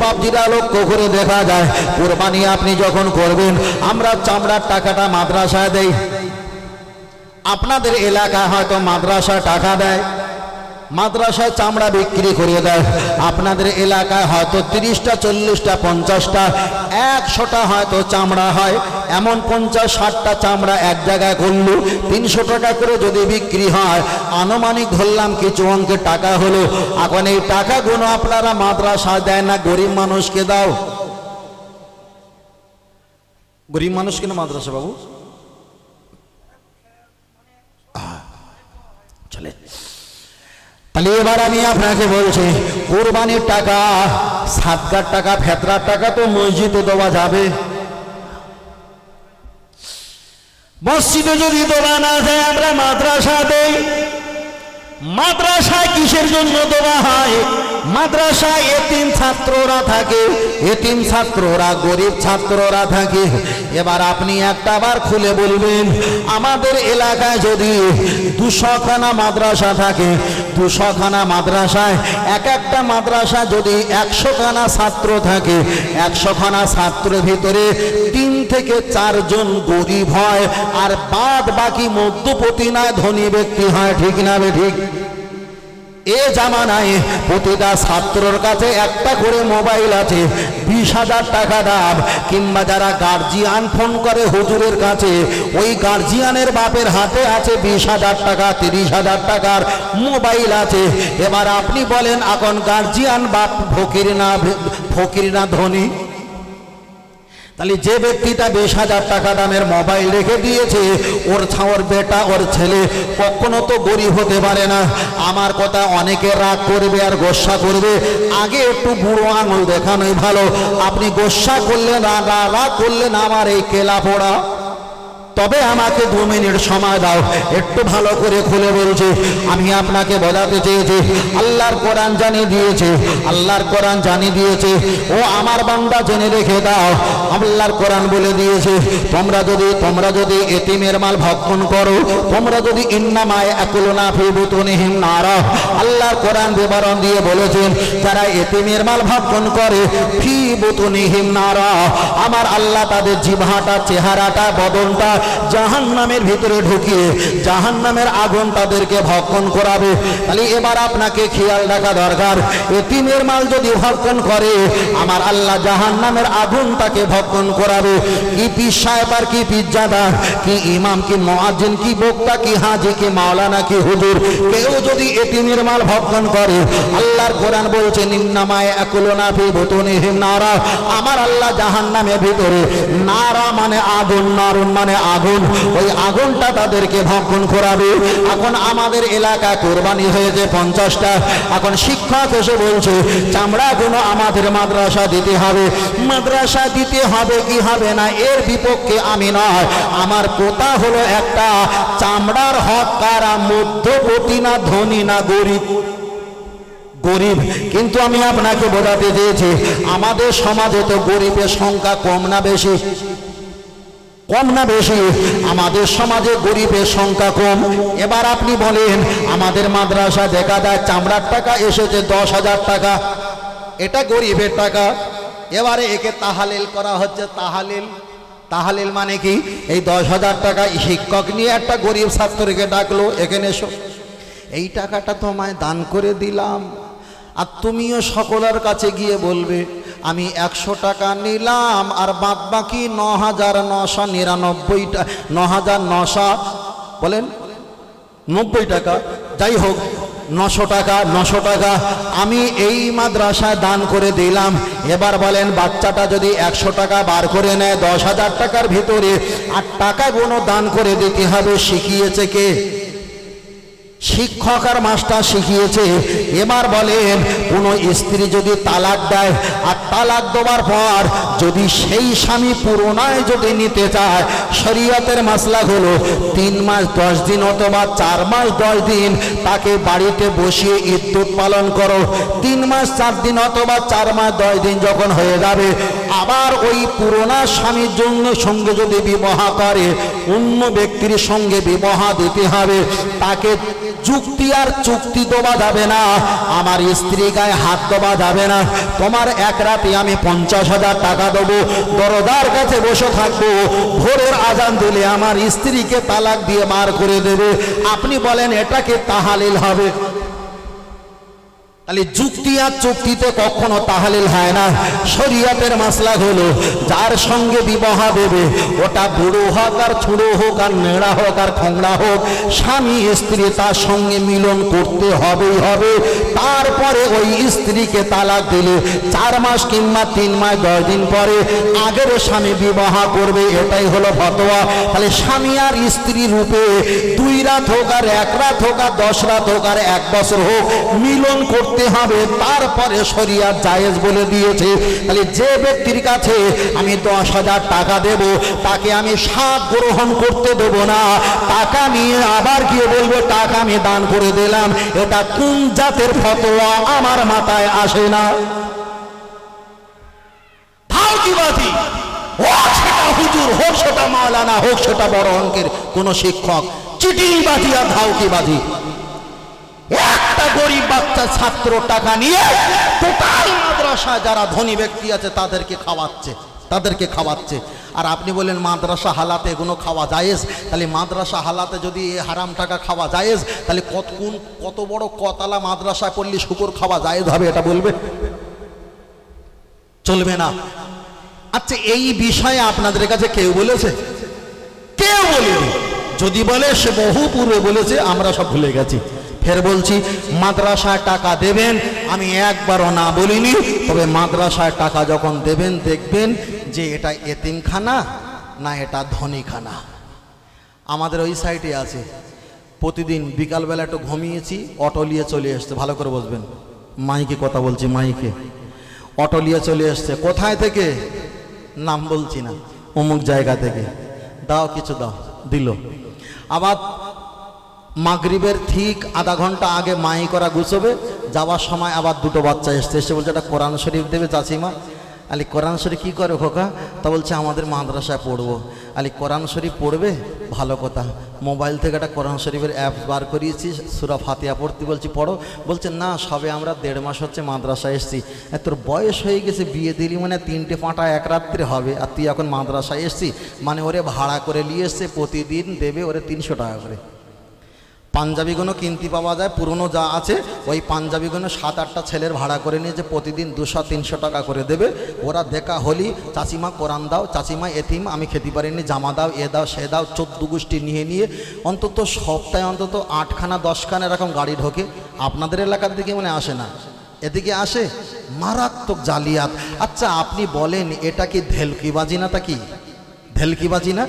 বাপজিরা লক্ষ্য করে দেখা যায় কুরবানি আপনি যখন করবেন আমরা চামড়ার টাকাটা মাদ্রাসায় দেই। আপনাদের এলাকায় হয়তো মাদ্রাসা টাকা দেয়, মাদ্রাসায় চামড়া বিক্রি করে দেয়। আপনাদের এলাকায় হয়তো 30টা 40টা 50টা 100টা হয়তো চামড়া হয়। এমন 50-60টা চামড়া এক জায়গায় করল 300 টাকা করে যদি বিক্রি হয়, আনুমানিক ধরলাম কিছু অঙ্কের টাকা হলো। এখন এই টাকাগুলো আপনারা মাদ্রাসায় দেয় না, গরিব মানুষকে দাও। গরিব মানুষকে না মাদ্রাসা বাবু চলে। তাহলে এবার আমি আপনাকে বলছি কুরবানির টাকা, সাদকার টাকা, ফেতরার টাকা তো মসজিদে দেওয়া যাবে। মসজিদে যদি দেওয়া না যায় আমরা মাদ্রাসা দেই। মাদ্রাসায় কিসের জন্য দেওয়া হয়? মাদ্রাসায় এতিম ছাত্ররা থাকে, এতিম ছাত্ররা, গরিব ছাত্ররা থাকে। এবার আপনি একটা বার খুলে বলবেন আমাদের এলাকায় যদি 200খানা মাদ্রাসা থাকে, 200খানা মাদ্রাসায় একটা মাদ্রাসা যদি 100খানা ছাত্র থাকে, 100খানা ছাত্রের ভিতরে 3 থেকে 4 জন গরিব হয় আর বাদ বাকি মধ্যপতি না ধনী ব্যক্তি হয়। ঠিক না ঠিক? এ জামানায় প্রতিটা ছাত্রর কাছে একটা করে মোবাইল আছে, 20,000 টাকা দাম। কিংবা যারা গার্জিয়ান ফোন করে হুজুরের কাছে, ওই গার্জিয়ানের বাপের হাতে আছে 20,000 টাকা 30,000 টাকার মোবাইল আছে। এবার আপনি বলেন এখন গার্জিয়ান বাপ ফকির না ধনী? তাহলে যে ব্যক্তিটা 20,000 টাকা দামের মোবাইল রেখে দিয়েছে, ওর বেটা ওর ছেলে কখনো তো গরিব হতে পারে না। আমার কথা অনেকে রাগ করবে আর গোসা করবে, আগে একটু বুড়ো আঙুল দেখানোই ভালো। আপনি গোসা করলেন, রাগ করলেন আমার এই কেলা পোড়া। তবে আমাকে 2 মিনিট সময় দাও, একটু ভালো করে খুলে বলছি। আমি আপনাকে বোঝাতে চেয়েছি আল্লাহর কোরআন জানিয়ে দিয়েছে, আল্লাহর কোরআন জানিয়ে দিয়েছে। ও আমার বান্দা জেনে রেখে দাও, আল্লাহর কোরআন বলে দিয়েছে তোমরা যদি এতিমের মাল ভক্ষণ করো, তোমরা যদি ইন্নামা ইয়াকুলুনা ফি বুতুনিহিম নারা, আল্লাহর কোরআন বিবরণ দিয়ে বলেছেন যারা এতিমের মাল ভক্ষণ করে ফি বুতুনিহিম নারা, আমার আল্লাহ তাদের জিহ্বাটা, চেহারাটা, বদনটা জাহান্নামের ভিতরে ঢুকিয়ে জাহান্নামের আগুন তাদেরকে ভক্ষণ করাবে। তাহলে এবার আপনাকে খেয়াল রাখা দরকার, এতিমের মাল যদি ভক্ষণ করে আমার আল্লাহ জাহান্নামের আগুন তাকে ভক্ষণ করাবে। কি পীর সাহেব আর কি পীরজাদা, কি ইমাম, কি মুয়াজ্জিন, কি বক্তা, কি হাজি, কি মাওলানা, কি হুজুর, কেউ যদি এতিমের মাল ভক্ষণ করে, আল্লাহর কোরআন বলছেন ইন্নামা ইয়াকুলুনা ফি বুতুনিহিম নারা, আমার আল্লাহ জাহান্নামের ভিতরে, নারা মানে আগুন, নারুন মানে আগুন, ওই আগুনটা তাদেরকে ভক্ষণ করাবে। এখন আমাদের এলাকায় কোরবানি হয়েছে 50টা। এখন শিক্ষক এসে বলছে চামড়াগুলো আমাদের মাদ্রাসা দিতে হবে। মাদ্রাসা দিতে হবে কি হবে না এর বিপক্ষে আমি নয়, আমার কথা হলো একটা, চামড়ার হক কারা, মধ্যপতি না ধনী না গরিব? গরিব। কিন্তু আমি আপনাকে বোঝাতে চেয়েছি আমাদের সমাজে তো গরিবের সংখ্যা কম না বেশি? কম না বেশি? আমাদের সমাজে গরিবের সংখ্যা কম। এবার আপনি বলেন আমাদের মাদ্রাসা দেখা যায় চামড়ার টাকা এসেছে 10,000 টাকা, এটা গরিবের টাকা। এবারে একে তাহালিল করা হচ্ছে। তাহালিল মানে কি? এই 10,000 টাকা শিক্ষক নিয়ে একটা গরিব ছাত্রকে ডাকলো, এখানে এসো, এই টাকাটা তোমায় দান করে দিলাম, আর তুমিও সকলের কাছে গিয়ে বলবে আমি 100 টাকা নিলাম আর বাদ বাকি 9,999 9,900 বলেন 90 টাকা, যাই হোক 900 টাকা আমি এই মাদ্রাসায় দান করে দিলাম। এবার বলেন বাচ্চাটা যদি 100 টাকা বার করে নেয় 10,000 টাকার ভিতরে, আর টাকাগুলো দান করে দিতে হবে, শিখিয়েছে কে? শিক্ষক আর মাস্টার শিখিয়েছে। এবার বলেন কোনো স্ত্রী যদি তালাক দেয়, আর তালাক দেওয়ার পর যদি সেই স্বামী পুরোনায় যদি নিতে চায়, শরীয়তের মাসলা হলো 3 মাস 10 দিন অথবা 4 মাস 10 দিন তাকে বাড়িতে বসিয়ে ইদ্যত পালন করো। 3 মাস 4 দিন অথবা 4 মাস 10 দিন যখন হয়ে যাবে, আবার ওই পুরোনা স্বামীর সঙ্গে যদি বিবাহ করে, অন্য ব্যক্তির সঙ্গে বিবাহ দিতে হবে। তাকে যুক্তি আর চুক্তি দেওয়া যাবে না, আমার স্ত্রী গায়ে হাত দেওয়া যাবে না। তোমার এক রাতে আমি 50,000 টাকা দেবো, দরজার কাছে বসে থাকবো, ভোরের আজান দিলে আমার স্ত্রীকে তালাক দিয়ে বার করে দেবে। আপনি বলেন এটাকে তাহালিল হবে? তাহলে যুক্তি আর চুক্তিতে কখনো তাহালিল হয় না। শরীয়তের মাসলা হলো যার সঙ্গে বিবাহ দেবে, ওটা বুড়ো হোক আর ছুড়ো হোক আর নেড়া হোক আর খোংড়া হোক, স্বামী স্ত্রী তার সঙ্গে মিলন করতে হবেই হবে। তারপরে ওই স্ত্রীকে তালাক দিলে 4 মাস কিংবা 3 মাস 10 দিন পরে আগের স্বামী বিবাহ করবে, এটাই হলো ফতোয়া। তাহলে স্বামী আর স্ত্রী রূপে 2 রাত হোক আর 1 রাত হোক আর 10 রাত হোক আর 1 বছর হোক মিলন করতে হবে, তারপরে শরিয়ত জায়েজ বলে দিয়েছে। তাহলে যে ব্যক্তির কাছে আমি 10,000 টাকা দেব, তাকে আমি সাত গ্রহণ করতে দেব না। টাকা নিয়ে আবার গিয়ে বলবো টাকা আমি দান করে দিলাম, এটা কোন জাতের ফতোয়া আমার মাথায় আসে না। ধাউকিবাজি হোক সেটা হুজুর, হোক সেটা মাওলানা, হোক সেটা বড় অঙ্কের কোন শিক্ষক, চিটিংবাজি আর ধাউকিবাজি। একটা গরিব বাচ্চা ছাত্র টাকা নিয়ে টোটাল মাদ্রাসায় যারা ধনী ব্যক্তি আছে তাদেরকে খাওয়াচ্ছে। আর আপনি বলেন মাদ্রাসা হালাতে এগুলো খাওয়া জায়েজ? তাহলে মাদ্রাসা হালাতে যদি হারাম টাকা খাওয়া জায়েজ, তাহলে কত বড় কতলা মাদ্রাসায় পড়লে শুকর খাওয়া জায়েজ হবে? এটা বলবে? চলবে না। আচ্ছা, এই বিষয়ে আপনাদের কাছে কেউ বলেছে? কেউ বলেনি। যদি বলে সে বহু পূর্বে বলেছে, আমরা সব ভুলে গেছি। ফের বলছি, মাদ্রাসায় টাকা দেবেন, আমি একবারও না বলিনি, তবে মাদ্রাসায় টাকা যখন দেবেন দেখবেন যে এটা এতিমখানা না এটা ধনীখানা। আমাদের ওই সাইডে আছে, প্রতিদিন বিকালবেলা একটু ঘুমিয়েছি, অটো নিয়ে চলে এসছে। ভালো করে বসবেন, মাইকে কথা বলছি, মাইকে। অটো নিয়ে চলে এসছে। কোথায় থেকে? নাম বলছি না, অমুক জায়গা থেকে। দাও কিছু দাও, দিল। আবার মাগরিবের ঠিক আধা ঘন্টা আগে মাই করা গুছবে, যাওয়ার সময় আবার 2টো বাচ্চা এসে বলছে একটা কোরআন শরীফ দেবে চাচিমা। আলি কোরআন শরীফ কী করে খোকা? তা বলছে আমাদের মাদ্রাসায় পড়বো। আলি কোরআন শরীফ পড়বে? ভালো কথা। মোবাইল থেকে একটা কোরআন শরীফের অ্যাপ বার করিয়েছি, সূরা ফাতিহা পড়তে বলছি, পড়ো। বলছে না, সবে আমরা 1.5 মাস হচ্ছে মাদ্রাসায় এসেছি। তোর বয়স হয়ে গেছে, বিয়ে দিলি মানে 3টে পাঁটা এক রাত্রে হবে, আর তুই এখন মাদ্রাসায় এসেছি? মানে ওরে ভাড়া করে নিয়ে এসছে, প্রতিদিন দেবে ওরে 300 টাকা করে। পাঞ্জাবিগুলো কিনতে পাওয়া যায়, পুরনো যা আছে ওই পাঞ্জাবিগুলো 7-8টা ছেলের ভাড়া করে নিয়ে যে প্রতিদিন 200-300 টাকা করে দেবে। ওরা দেখা হলি চাচিমা কোরআন দাও, চাচিমা এতিম আমি খেতে পারিনি, জামা দাও, এ দাও সে দাও, 14 গোষ্ঠী নিয়ে অন্তত সপ্তাহে অন্তত 8খানা 10খানা এরকম গাড়ি ঢোকে। আপনাদের এলাকার দিকে মানে আসে না, এদিকে আসে। মারাত্মক জালিয়াত। আচ্ছা আপনি বলেন এটা কি ধেলকিবাজি না? তা কি ধেলকিবাজি না?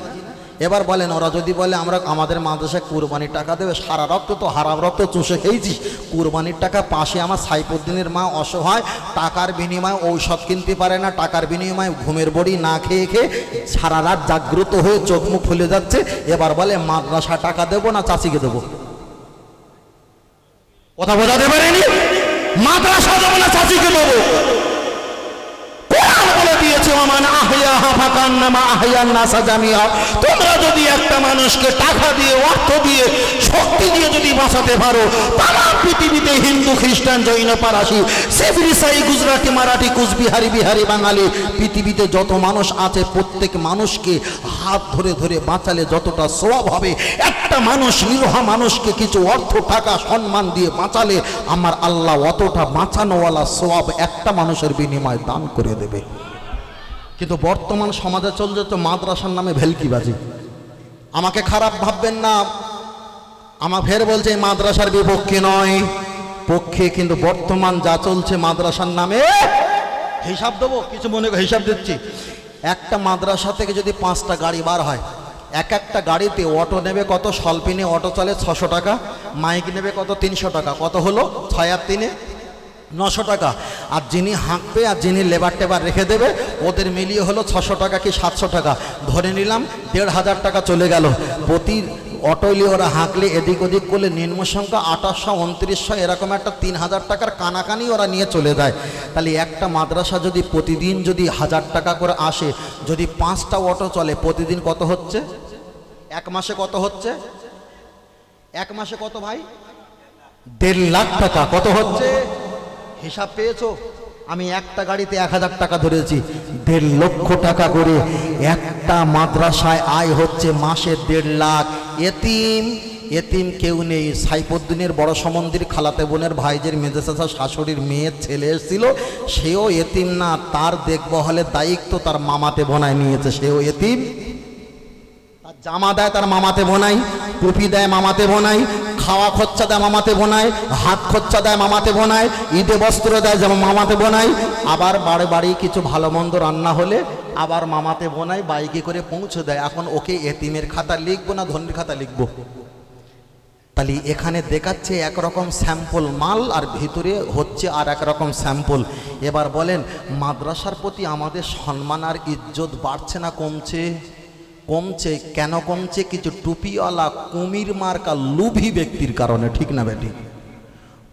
এবার বলেন, ওরা যদি বলে আমরা আমাদের মাদ্রাসায় কুরবানির টাকা দেবে, সারা রক্ত তো হারাম রক্ত চুষে খেয়েছি, কুরবানির টাকা পাশে আমার সাইফুদ্দিনের মা অসহায়, টাকার বিনিময়ে ঔষধ কিনতে পারে না, টাকার বিনিময়ে ঘুমের বড়ি না খেয়ে খেয়ে সারা রাত জাগ্রত হয়ে চোখ মুখ ফুলে যাচ্ছে। এবার বলে মাদ্রাসা টাকা দেবো না চাচিকে দেবো? কথা বোঝাতে পারেনি? মাদ্রাসা দেবো না চাচিকে দেবো? তোমরা যদি একটা মানুষকে টাকা দিয়ে, অর্থ দিয়ে, শক্তি দিয়ে যদি বাঁচাতে পারো, তারা পৃথিবীতে হিন্দু খ্রিস্টান জৈন পারাসি শিখ ইসাই গুজরাটি মারাঠি কুচবিহারি বিহারি বাঙালি পৃথিবীতে যত মানুষ আছে প্রত্যেক মানুষকে হাত ধরে ধরে বাঁচালে যতটা সওয়াব হবে, একটা মানুষ নিরহ মানুষকে কিছু অর্থ টাকা সম্মান দিয়ে বাঁচালে আমার আল্লাহ অতটা বাঁচানোওয়ালা সওয়াব একটা মানুষের বিনিময়ে দান করে দেবে। কিন্তু বর্তমান সমাজে চলছে তো মাদ্রাসার নামে ভেলকিবাজি। আমাকে খারাপ ভাববেন না, আমার ফের বলছে মাদ্রাসার বিপক্ষে নয়, পক্ষে। কিন্তু বর্তমান যা চলছে মাদ্রাসার নামে, হিসাব দেবো কিছু মনে করে হিসাব দিচ্ছি। একটা মাদ্রাসা থেকে যদি 5টা গাড়ি বার হয়, একটা গাড়িতে অটো নেবে কত? স্বল্পিনে অটো চলে 600 টাকা, মাইক নেবে কত? 300 টাকা। কত হলো? 6 আর 3 900 টাকা। আর যিনি হাঁকবে আর যিনি লেবার টেবার রেখে দেবে ওদের মিলিয়ে হলো 600 টাকা কি 700 টাকা। ধরে নিলাম 1500 টাকা চলে গেল। প্রতি অটোইলে ওরা হাঁকলে এদিক ওদিক করলে নিম্ন সংখ্যা 2800 2900 এরকম একটা 3000 টাকার কানাকানি ওরা নিয়ে চলে যায়। তাহলে একটা মাদ্রাসা যদি প্রতিদিন যদি 1000 টাকা করে আসে, যদি 5টা অটো চলে, প্রতিদিন কত হচ্ছে? 1 মাসে কত হচ্ছে? 1 মাসে কত ভাই? 1.5 লাখ টাকা। কত হচ্ছে হিসাব পেয়েছো? আমি একটা গাড়িতে 1000 টাকা ধরেছি, 1.5 লক্ষ টাকা করে একটা মাদ্রাসায় আয় হচ্ছে মাসে 1.5 লাখ। এতিম কেউ নেই। সাইফুদ্দিনের বড় সমন্দির খালাতে বোনের ভাইজের মেজে চাচা শাশুড়ির মেয়ের ছেলে এসেছিল, সেও এতিম না, তার দেখভালের দায়িত্ব তার মামাতে বোনায় নিয়েছে। সেও এতিম। জামা দেয় তার মামাতে বোনাই, টুপি দেয় মামাতে বোনাই, খাওয়া খরচা দেয় মামাতে বোনাই, হাত খরচা দেয় মামাতে বোনাই, ঈদে বস্ত্র দেয় যেমন মামাতে বোনাই, আবার বাড়ি বাড়ি কিছু ভালো মন্দ রান্না হলে আবার মামাতে বোনাই বাইকে করে পৌঁছে দেয়। এখন ওকে এতিমের খাতা লিখবো না ধনির খাতা লিখবো? তাহলে এখানে দেখাচ্ছে একরকম স্যাম্পল মাল আর ভিতরে হচ্ছে আর একরকম স্যাম্পল। এবার বলেন মাদ্রাসার প্রতি আমাদের সম্মান আর ইজ্জত বাড়ছে না কমছে? কমছে। কেন কমছে? কিছু টুপিওয়ালা কুমির মার্কা লুভি ব্যক্তির কারণে। ঠিক না বেটি?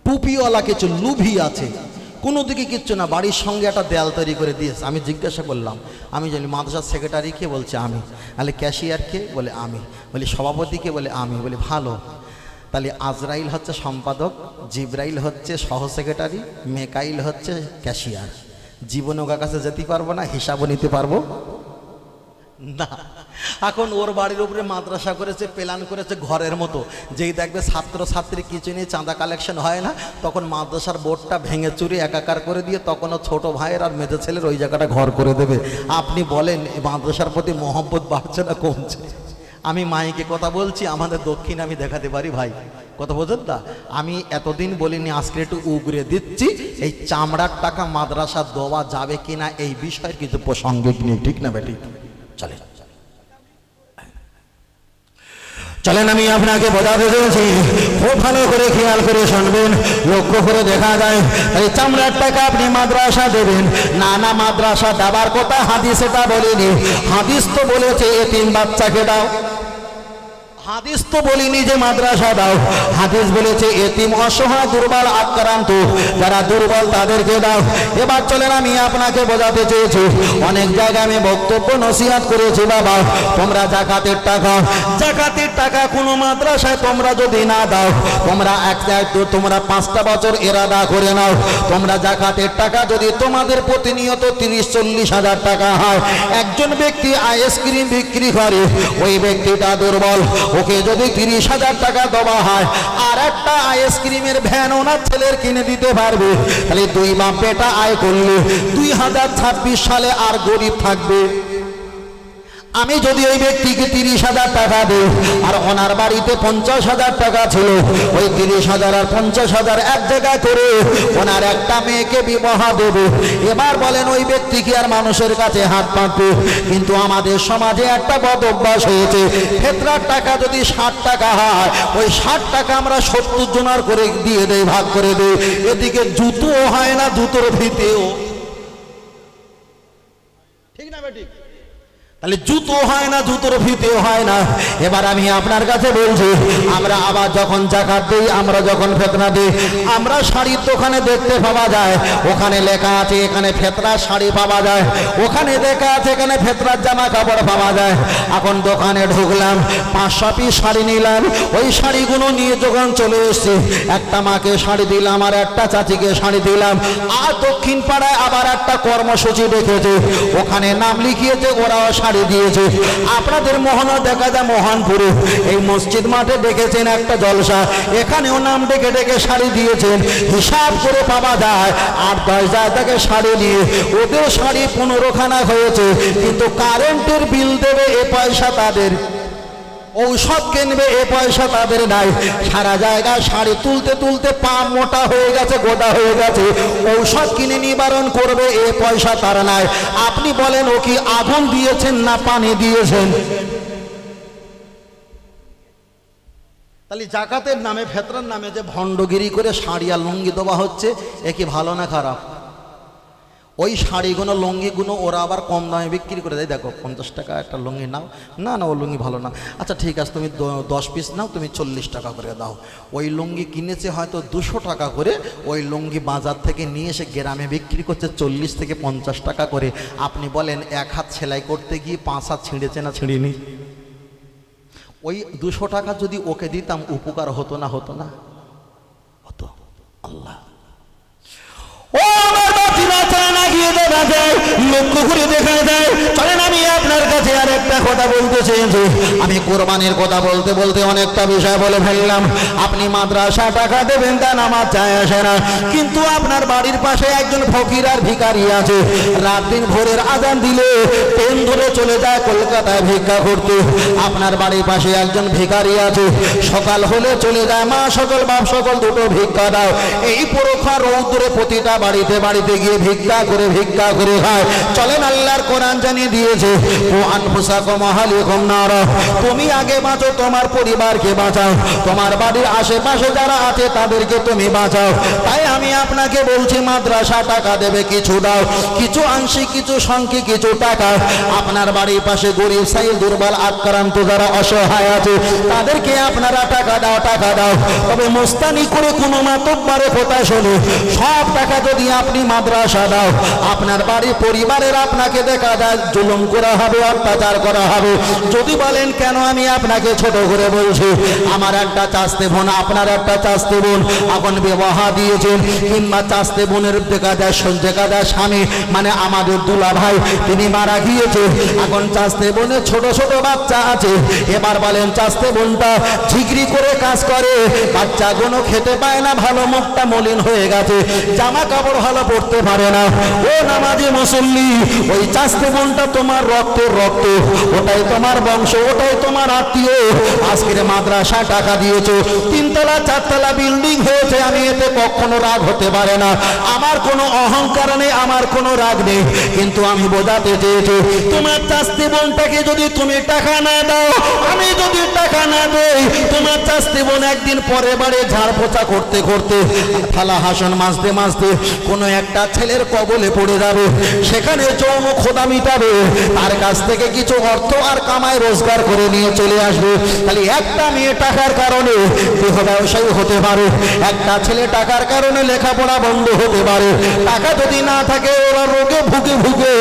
টুপিওয়ালা কিছু লুভি আছে, কোনো দিকে কিচ্ছু না, বাড়ির সঙ্গে একটা দেয়াল তৈরি করে দিয়েছে। আমি জিজ্ঞাসা করলাম, আমি জানি মাদ্রাসার সেক্রেটারি কে? বলছে আমি। তাহলে ক্যাশিয়ার কে? বলে আমি। বলি সভাপতি কে? বলে আমি। বলি ভালো। তাহলে আজরাইল হচ্ছে সম্পাদক, জিব্রাইল হচ্ছে সহ সেক্রেটারি, মেকাইল হচ্ছে ক্যাশিয়ার। জীবনে ওর কাছে যেতে পারবো না, হিসাবও নিতে পারবো না। এখন ওর বাড়ির উপরে মাদ্রাসা করেছে, প্ল্যান করেছে ঘরের মতো। যেই দেখবে ছাত্র ছাত্রী কিছু নিয়ে চাঁদা কালেকশন হয় না, তখন মাদ্রাসার বোর্ডটা ভেঙে চুরি একাকার করে দিয়ে তখনও ছোট ভাইয়ের আর মেজো ছেলের ওই জায়গাটা ঘর করে দেবে। আপনি বলেন মাদ্রাসার প্রতি মহব্বত বাড়ছে না কমছে? আমি মাইকে কথা বলছি, আমাদের দক্ষিণ আমি দেখাতে পারি ভাই, কথা বোঝেন না? আমি এতদিন বলিনি, আজকে একটু উগরে দিচ্ছি। এই চামড়ার টাকা মাদ্রাসা দেওয়া যাবে কিনা এই বিষয়ের কিছু প্রসঙ্গিক নেই। ঠিক না বেটি? চলে চলেন, আমি আপনাকে বোঝাতে চেয়েছি, খুব ভালো করে খেয়াল করে শুনবেন। লক্ষ্য করে দেখা যায় এই চামড়ার টাকা আপনি মাদ্রাসা দেবেন না। না, মাদ্রাসা দেবার কথা হাদিস এটা বলিনি। হাদিস তো বলেছে এতিম বাচ্চাকে দাও। হাদিস তো বলিনি যে মাদ্রাসা দাও। হাদিস বলেছে এতিম, অসহায়, দুর্বল, আক্রান্ত যারা দুর্বল তাদেরকে দাও। এবার চলেন, আমি আপনাকে বোঝাতে চেয়েছি, অনেক জায়গায় আমি বক্তব্য নসিহত করেছি, বাবা তোমরা জাকাতের টাকা কোনো মাদ্রাসায় তোমরা যদি না দাও, তোমরা 5টা বছর এরাদা করে নাও, তোমরা জাকাতের টাকা যদি তোমাদের প্রতিনিয়ত 30-40 হাজার টাকা হয়, একজন ব্যক্তি আইসক্রিম বিক্রি করে, ওই ব্যক্তিটা দুর্বল, ওকে যদি 30 হাজার টাকা দেওয়া হয় আর একটা আইসক্রিমের ভ্যান ওনার ছেলের কিনে দিতে পারবে, তাহলে 2 বাপ বেটা আয় করলে 2026 সালে আর গরিব থাকবে। আমি যদি ওই ব্যক্তিকে 30 হাজার টাকা দিই আর ওনার বাড়িতে 50 হাজার টাকা ছিল, ওই 30 হাজার আর 50 হাজার এক জায়গায় করে ওনার একটা মেয়েকে বিবাহ দেবে। এবার বলেন ওই ব্যক্তি কি আর মানুষের কাছে হাত পাতবে? কিন্তু আমাদের সমাজে একটা বদ অভ্যাস হয়েছে, ফেতরার টাকা যদি 60 টাকা হয়, ওই 60 টাকা আমরা 70 জনের করে দিয়ে দেই, ভাগ করে দেই। এদিকে জুতোও হয় না, জুতোর ভিতেও। ঠিক না বেটি? তাহলে জুতো হয় না, জুতোর ফিতেও হয় না। এবার আমি আপনার কাছে বলছি, আমরা আবার যখন জাকাত দিই, আমরা যখন ফেতনা দিই, আমরা শাড়ির দোকানে দেখতে পাওয়া যায়, ওখানে লেখা আছে এখানে ফেতরার শাড়ি পাওয়া যায়, ওখানে লেখা আছে এখানে ফেতরার জামা কাপড় পাওয়া যায়। এখন দোকানে ঢুকলাম, 500 পিস শাড়ি নিলাম, ওই শাড়িগুলো নিয়ে যখন চলে এসেছি, একটা মাকে শাড়ি দিলাম আর একটা চাচিকে শাড়ি দিলাম। আর দক্ষিণ পাড়ায় আবার একটা কর্মসূচি রেখেছে, ওখানে নাম লিখিয়েছে, ওরাও শাড়ি দিয়েছে। আপনাদের মহল্লা দেখা যায় মোহনপুরে, এই মসজিদ মাঠে দেখেছেন একটা জলসা, এখানেও নাম ডেকে ডেকে শাড়ি দিয়েছেন। হিসাব করে পাওয়া যায় 8-10 জায়গায় শাড়ি নিয়ে ওদের শাড়ি 15 খানা হয়েছে, কিন্তু কারেন্টের বিল দেবে এ পয়সা তাদের, ঔষধ কিনবে এ পয়সা তাদের নাই। সারা জায়গায় শাড়ি তুলতে তুলতে পা মোটা হয়ে গেছে, গোদা হয়ে গেছে, ঔষধ কিনে নিবারণ করবে এ পয়সা তার নাই। আপনি বলেন ও কি আগুন দিয়েছেন না পানি দিয়েছেন? তাহলে জাকাতের নামে, ফেতরার নামে যে ভণ্ডগিরি করে শাড়ি আর লুঙ্গি দেওয়া হচ্ছে, এ কি ভালো না খারাপ? ওই শাড়িগুলো লুঙ্গিগুলো ওরা আবার কম দামে বিক্রি করে দেয়। দেখো 50 টাকা একটা লুঙ্গি নাও, না না ও লুঙ্গি ভালো না, আচ্ছা ঠিক আছে তুমি 10 পিস নাও, তুমি 40 টাকা করে দাও। ওই লুঙ্গি কিনেছে হয়তো 200 টাকা করে, ওই লুঙ্গি বাজার থেকে নিয়ে এসে গ্রামে বিক্রি করছে 40 থেকে 50 টাকা করে। আপনি বলেন 1 হাত সেলাই করতে গিয়ে 5 হাত ছিঁড়েছে না ছিঁড়েনি? ওই 200 টাকা যদি ওকে দিতাম উপকার হতো না? হতো না? কত আল্লাহ। ও আমার বাতিরা, চলেন এগিয়ে দেখা যায়, লক্ষ্য করে দেখা যায়। চলেন আমি আপনার কাছে আর একটা কথা বলতে চেয়েছি। আমি কোরবানির কথা বলতে বলতে অনেকটা বিষয় বলে ফেললাম। আপনি মাদ্রাসা টাকা দেবেন তা আমার চায় আসে না, কিন্তু আপনার বাড়ির পাশে একজন ফকির আর ভিখারি আছে। রাত দিন ভোরের আজান দিলে ট্রেন ধরে চলে যায় কলকাতায় ভিক্ষা করতে। আপনার বাড়ির পাশে একজন ভিখারি আছে, সকাল হলে চলে যায় মা সকল বাপ সকল দুটো ভিক্ষা দাও। এই পরোক্ষা রৌদ্রে প্রতিটা বাড়িতে বাড়িতে গিয়ে ভিক্ষা করে খায়। চলেন আল্লাহর কোরআন জানিয়ে দিয়েছে, ও আনফুসাকুম আহলিকুম নার, তুমি আগে বাঁচো, তোমার পরিবারকে বাঁচাও, তোমার বাড়ির আশেপাশে যারা আছে তাদেরকে তুমি বাঁচাও। তাই আমি আপনাকে বলছি মাদ্রাসা টাকা দেবে, কিছু দাও, কিছু আংশিক, কিছু সংখ্যক, কিছু টাকা। আপনার বাড়ির পাশে গরিব সাইল দুর্বল আক্রান্ত যারা অসহায় আছে তাদেরকে আপনারা টাকা দাও, টাকা দাও। তবে মুস্তানি করে কোনো মাতব্বরের কথা শোনো, সব টাকা যদি আপনি মাদ্রাসা দাও, আপনার বাড়ির পরিবারের আপনাকে দেখা যায় জুলুম করা হবে, অত্যাচার করা হবে। যদি বলেন কেন আমি আপনাকে ছোট করে বলছি, আমার একটা চাচতে বোন, আপনার একটা চাচতে বোন এখন বিবাহ দিয়েছেন, কিংবা চাচতে বোনের দেখা যায় স্বামী মানে আমাদের দুলা ভাই তিনি মারা গিয়েছে। এখন চাচতে বোনের ছোট ছোট বাচ্চা আছে। এবার বলেন চাচতে বোনটা ঝিগড়ি করে কাজ করে, বাচ্চাগুলো খেতে পায় না, ভালো মুখটা মলিন হয়ে গেছে, জামা কাপড় ভালো পড়তে পারে না। ও নামাজি মুসল্লি, ওই চাচতে বোনটা তোমার রক্তের রক্ত, ওটাই তোমার বংশ, ওটাই তোমার আত্মীয়। আজকের মাদ্রাসা টাকা দিয়েছো, 3 তলা 4 তলা বিল্ডিং হয়েছে, আমি এতে কখনো রাগ হতে পারে না, আমার কোনো অহংকার নেই, আমার কোনো রাগ নেই। কিন্তু আমি বোঝাতে চেয়েছি, তোমার চাচতে বোনটাকে যদি তুমি টাকা না দাও, আমি যদি টাকা না দেই, তোমার চাচতে বোন একদিন পরে বাড়ি ঝাড় পোছা করতে করতে থালা হাসন মাজতে মাজতে কোনো একটা ছেলের কবলে পড়ে যাবে, সেখানে যৌন খোদা মিটাবে, তার কাছ থেকে কিছু অর্থ আর কামাই রোজগার করে নিয়ে চলে আসবে। তাহলে একটা মেয়ে টাকার কারণে দেহ ব্যবসায়ী হতে পারে, একটা ছেলে টাকার কারণে লেখাপড়া বন্ধ হতে পারে। টাকা যদি না থাকে ওরা রোগে ভুগে ভুগে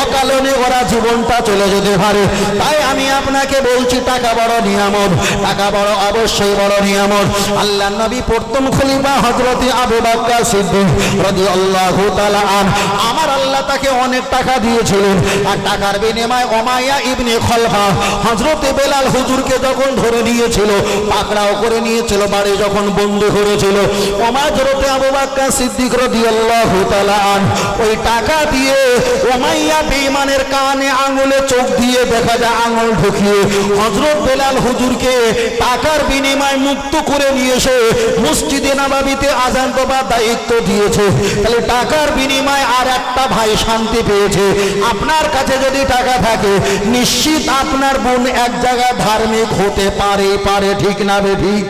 অকালনে ওরা জীবনটা চলে যেতে পারে। তাই আমি আপনাকে বলছি, টাকা বড় নিয়ামত, টাকা বড় অবশ্যই বড় নিয়ামত। আল্লাহর নবী প্রথম খলিফা হযরত আবু বকর সিদ্দিক রাদিয়াল্লাহু তাআলা আনহু, আমার আল্লাহ তাকে অনেক টাকা দিয়েছিলেন, আর টাকার বিনিময়ে উমাইয়া ইবনে খলফা হযরত বেলাল হুজুরকে যখন ধরে নিয়েছিল, পাকড়াও করে নিয়েছিল, বাড়ি যখন বন্দী করেছিল, হযরত আবু বকর সিদ্দিক রাদিয়াল্লাহু তাআলা আনহু ওই টাকা দিয়ে উমাইয়া বেঈমানের কানে আঙুলে চোখ দিয়ে দেখা যায় আঙুল ঢুকিয়ে হযরত বেলাল হুজুরকে টাকার বিনিময়ে মুক্ত করে নিয়ে এসে মসজিদে নববীতে আযান দেওয়ার দায়িত্ব দিয়েছে। তাহলে টাকার বিনিময়ে আর একটা ভাই শান্তি পেয়েছে। আপনার কাছে যদি টাকা থাকে, নিশ্চিত আপনার বোন এক জায়গায় ধার্মিক হতে পারে, ঠিক না বে ঠিক?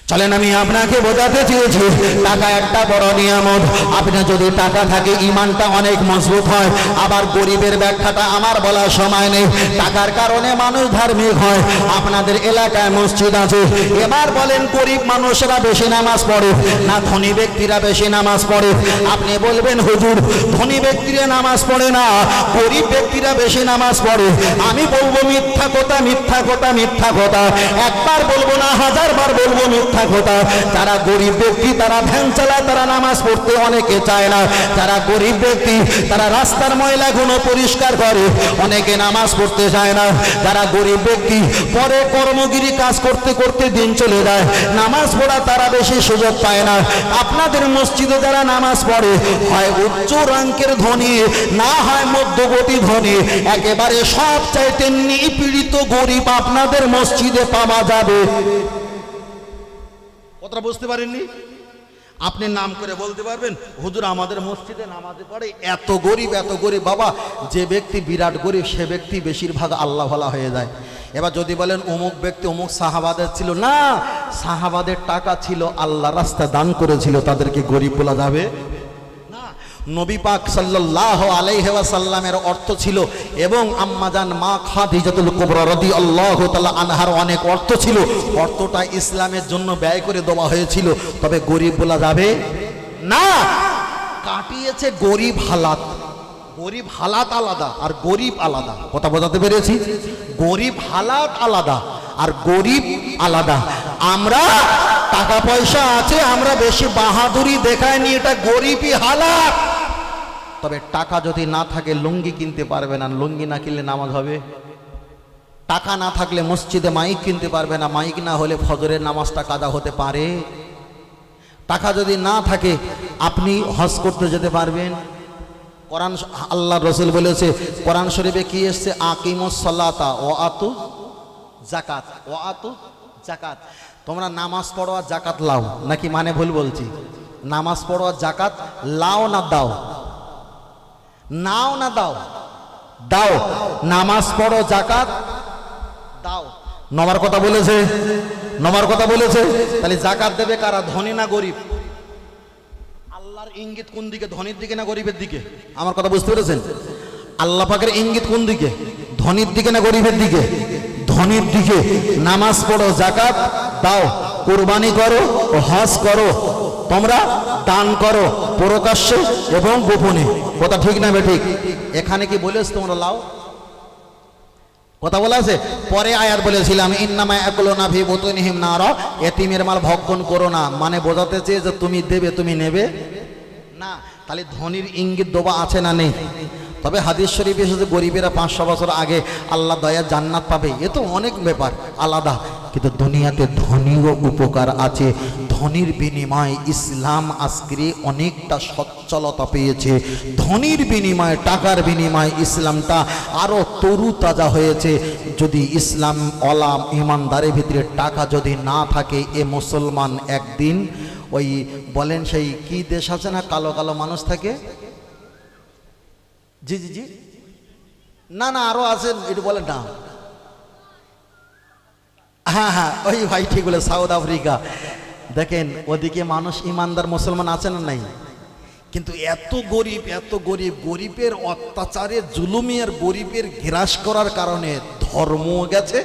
চলেন আমি আপনাকে বোঝাতে চেয়েছি, টাকা একটা বড় নিয়ামত। আপনার যদি টাকা থাকে ঈমানটা অনেক মজবুত হয়। আবার গরিবের ব্যাখ্যাটা আমার বলার সময় নেই, টাকার কারণে মানুষ ধার্মিক হয়। আপনাদের এলাকায় মসজিদ আছে, এবার বলেন গরিব মানুষরা বেশি নামাজ পড়ে না ধনী ব্যক্তিরা বেশি নামাজ পড়ে? আপনি বলবেন হুজুর ধনী ব্যক্তিরা নামাজ পড়ে না, গরিব ব্যক্তিরা বেশি নামাজ পড়ে। আমি বলবো মিথ্যা কথা, মিথ্যা কথা, মিথ্যা কথা। একবার বলবো না, 1000 বার বলবো মিথ্যা কথা। যারা গরিব ব্যক্তি তারা ভ্যান চালায়, তারা নামাজ পড়তে অনেকে চায় না। যারা গরিব ব্যক্তি তারা রাস্তার ময়লাগুলো পরিষ্কার করে, অনেকে নামাজ পড়তে চায় না। যারা গরিব ব্যক্তি পরে কর্মগিরি কাজ করতে করতে দিন চলে যায়, নামাজ পড়া তারা বেশি সুযোগ পায় না। আপনাদের মসজিদে যারা নামাজ পড়ে, হয় উচ্চ র্যাঙ্কের ধনী, না হয় মধ্যবর্তী ধনী, একেবারে সব চাইতে নিপীড়িত গরিব আপনাদের মসজিদে পাওয়া যাবে। কথা বুঝতে পারেননি? আপনি নাম করে বলতে পারবেন হুজুর আমাদের মসজিদে নামাজে পড়ে এত গরিব, এত গরিব। বাবা, যে ব্যক্তি বিরাট গরিব সে ব্যক্তি বেশিরভাগ আল্লাহ ভালা হয়ে যায়। এবার যদি বলেন অমুক ব্যক্তি অমুক সাহাবাদের ছিল, না, সাহাবাদের টাকা ছিল, আল্লাহ রাস্তা দান করেছিল, তাদেরকে গরিব বলা যাবে না। নবী পাক সাল্লাল্লাহু আলাইহি ওয়াসাল্লামের অর্থ ছিল, এবং আম্মাজান মা খাদিজাতুল কুবরা রাদিয়াল্লাহু তাআলা আনহার অনেক অর্থ ছিল। অর্থটা ইসলামের জন্য ব্যয় করে দেওয়া হয়েছিল, তবে গরিব বলা যাবে না। কাটিয়েছে গরিব হালাত। গরিব হালাত আলাদা আর গরিব আলাদা, কথা বোঝাতে পেরেছি? গরিব হালাত আলাদা আর গরিব আলাদা। আমরা টাকা পয়সা আছে, আমরা বেশি বাহাদুরি দেখাইনি, এটা গরিবই হালাত। তবে টাকা যদি না থাকে লুঙ্গি কিনতে পারবে না, লুঙ্গি না কিনলে নামাজ হবে। টাকা না থাকলে মসজিদে মাইক কিনতে পারবে না, মাইক না হলে ফজরের নামাজটা কাজা হতে পারে। টাকা যদি না থাকে আপনি হজ করতে যেতে পারবেন। কোরআন আল্লাহ রসুল বলেছে, কোরআন শরীফে কি এসছে? আকিমুস সালাতা ওয়া আতু যাকাত, ওয়া আতু যাকাত। তোমরা নামাজ পড়ো আর যাকাত লাও, নাকি মানে ভুল বলছি? নামাজ পড়ো আর যাকাত লাও না দাও? নাও না দাও? দাও। নামাজ পড়ো যাকাত দাও, নবার কথা বলেছে, নবার কথা বলেছে। তাহলে যাকাত দেবে কারা? ধনী না গরিব? আল্লাহর ইঙ্গিত কোন দিকে? ধনীর দিকে না গরিবের দিকে? আমার কথা বুঝতে পেরেছেন? আল্লাহ পাকের ইঙ্গিত কোন দিকে? ধনীর দিকে না গরিবের দিকে? ধনীর দিকে। নামাজ পড়ো, যাকাত দাও, কুরবানি করো, হজ করো, তোমরা দান করো প্রকাশ্যে এবং গোপনে। কথা ঠিক না বেঠিক? এখানে কি বলেছ তোমরা লাও? কথা বলা আছে। পরে আয়াত বলেছিলাম ইন্নামা ইয়াকুলুনা ফি বুতুনিহিম নারা, এতিমের মাল ভক্ষণ করো না, মানে বোঝাতে চেয়ে যে তুমি দেবে, তুমি নেবে না। তাহলে ধনীর ইঙ্গিত দোবা আছে না নেই? তবে হাদিস শরীফ এসেছে গরিবেরা 500 বছর আগে আল্লাহ দয়া জান্নাত পাবে, এ তো অনেক ব্যাপার আলাদা। কিন্তু দুনিয়াতে ধনীরও উপকার আছে। ধনীর বিনিময়ে ইসলাম আজকে অনেকটা সচ্ছলতা পেয়েছে। ধনীর বিনিময়ে, টাকার বিনিময়ে ইসলামটা আরও তরু তাজা হয়েছে। যদি ইসলাম ওয়ালা ইমানদারের ভিতরে টাকা যদি না থাকে, এ মুসলমান একদিন ওই বলেন সেই কি দেশ আছে না কালো কালো মানুষ থাকে? জি জি জি, না না আরো আছেন, একটু বলেন না। হ্যাঁ হ্যাঁ, ওই ভাই ঠিক বলে, সাউথ আফ্রিকা। দেখেন ওদিকে মানুষ ইমানদার মুসলমান আছে না নাই? কিন্তু এত গরিব, এত গরিব, গরিবের অত্যাচারে জুলুমিয়ার গরিবের গ্রাস করার কারণে ধর্মও গেছে,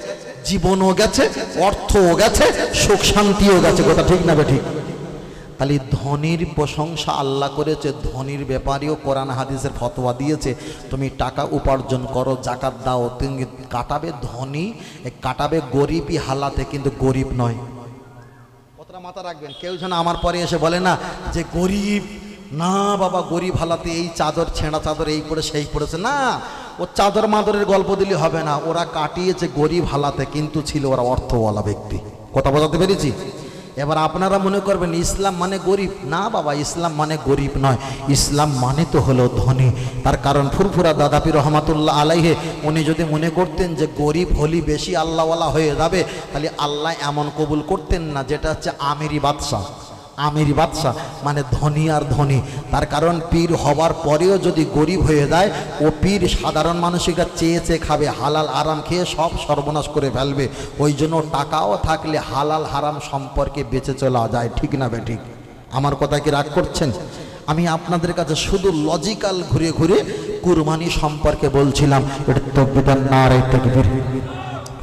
জীবনও গেছে, অর্থও গেছে, সুখ শান্তিও গেছে। কথা ঠিক না বেঠিক? তাহলে ধনীর প্রশংসা আল্লাহ করেছে, ধনীর ব্যাপারেও কোরআন হাদিসের ফতোয়া দিয়েছে। তুমি টাকা উপার্জন করো, যাকাত দাও, তুমি কাটাবে ধনী, কাটাবে গরিবই হালাতে, কিন্তু গরিব নয়। কথাটা মাথা রাখবেন। কেউ যেন আমার পরে এসে বলে না যে গরিব না বাবা, গরিব হালাতে এই চাদর, ছেঁড়া চাদর এই পরে সেই পড়েছে। না, ও চাদর মাদরের গল্প দিলে হবে না। ওরা কাটিয়েছে গরিব হালাতে, কিন্তু ছিল ওরা অর্থওয়ালা ব্যক্তি। কথা বোঝাতে পেরেছি? এবার আপনারা মনে করবেন ইসলাম মানে গরিব। না বাবা, ইসলাম মানে গরিব নয়, ইসলাম মানে তো হলো ধনী। তার কারণ ফুরফুরা দাদাপি রহমাতুল্লাহ আলাইহে উনি যদি মনে করতেন যে গরিব হলি বেশি আল্লাহওয়ালা হয়ে যাবে, তাহলে আল্লাহ এমন কবুল করতেন না, যেটা হচ্ছে আমিরি বাদশাহ। আমিরি বাদশাহ মানে ধনী আর ধনী। তার কারণ পীর হবার পরেও যদি গরিব হয়ে যায়, ও পীর সাধারণ মানুষেরা চেয়ে চেয়ে খাবে, হালাল আরাম খেয়ে সব সর্বনাশ করে ফেলবে। ওই জন্য টাকাও থাকলে হালাল হারাম সম্পর্কে বেঁচে চলা যায়। ঠিক না বেঠিক? আমার কথা কি রাগ করছেন? আমি আপনাদের কাছে শুধু লজিক্যাল ঘুরে ঘুরে কুরবানি সম্পর্কে বলছিলাম। এটা তাকবীর, নারে তাকবীর।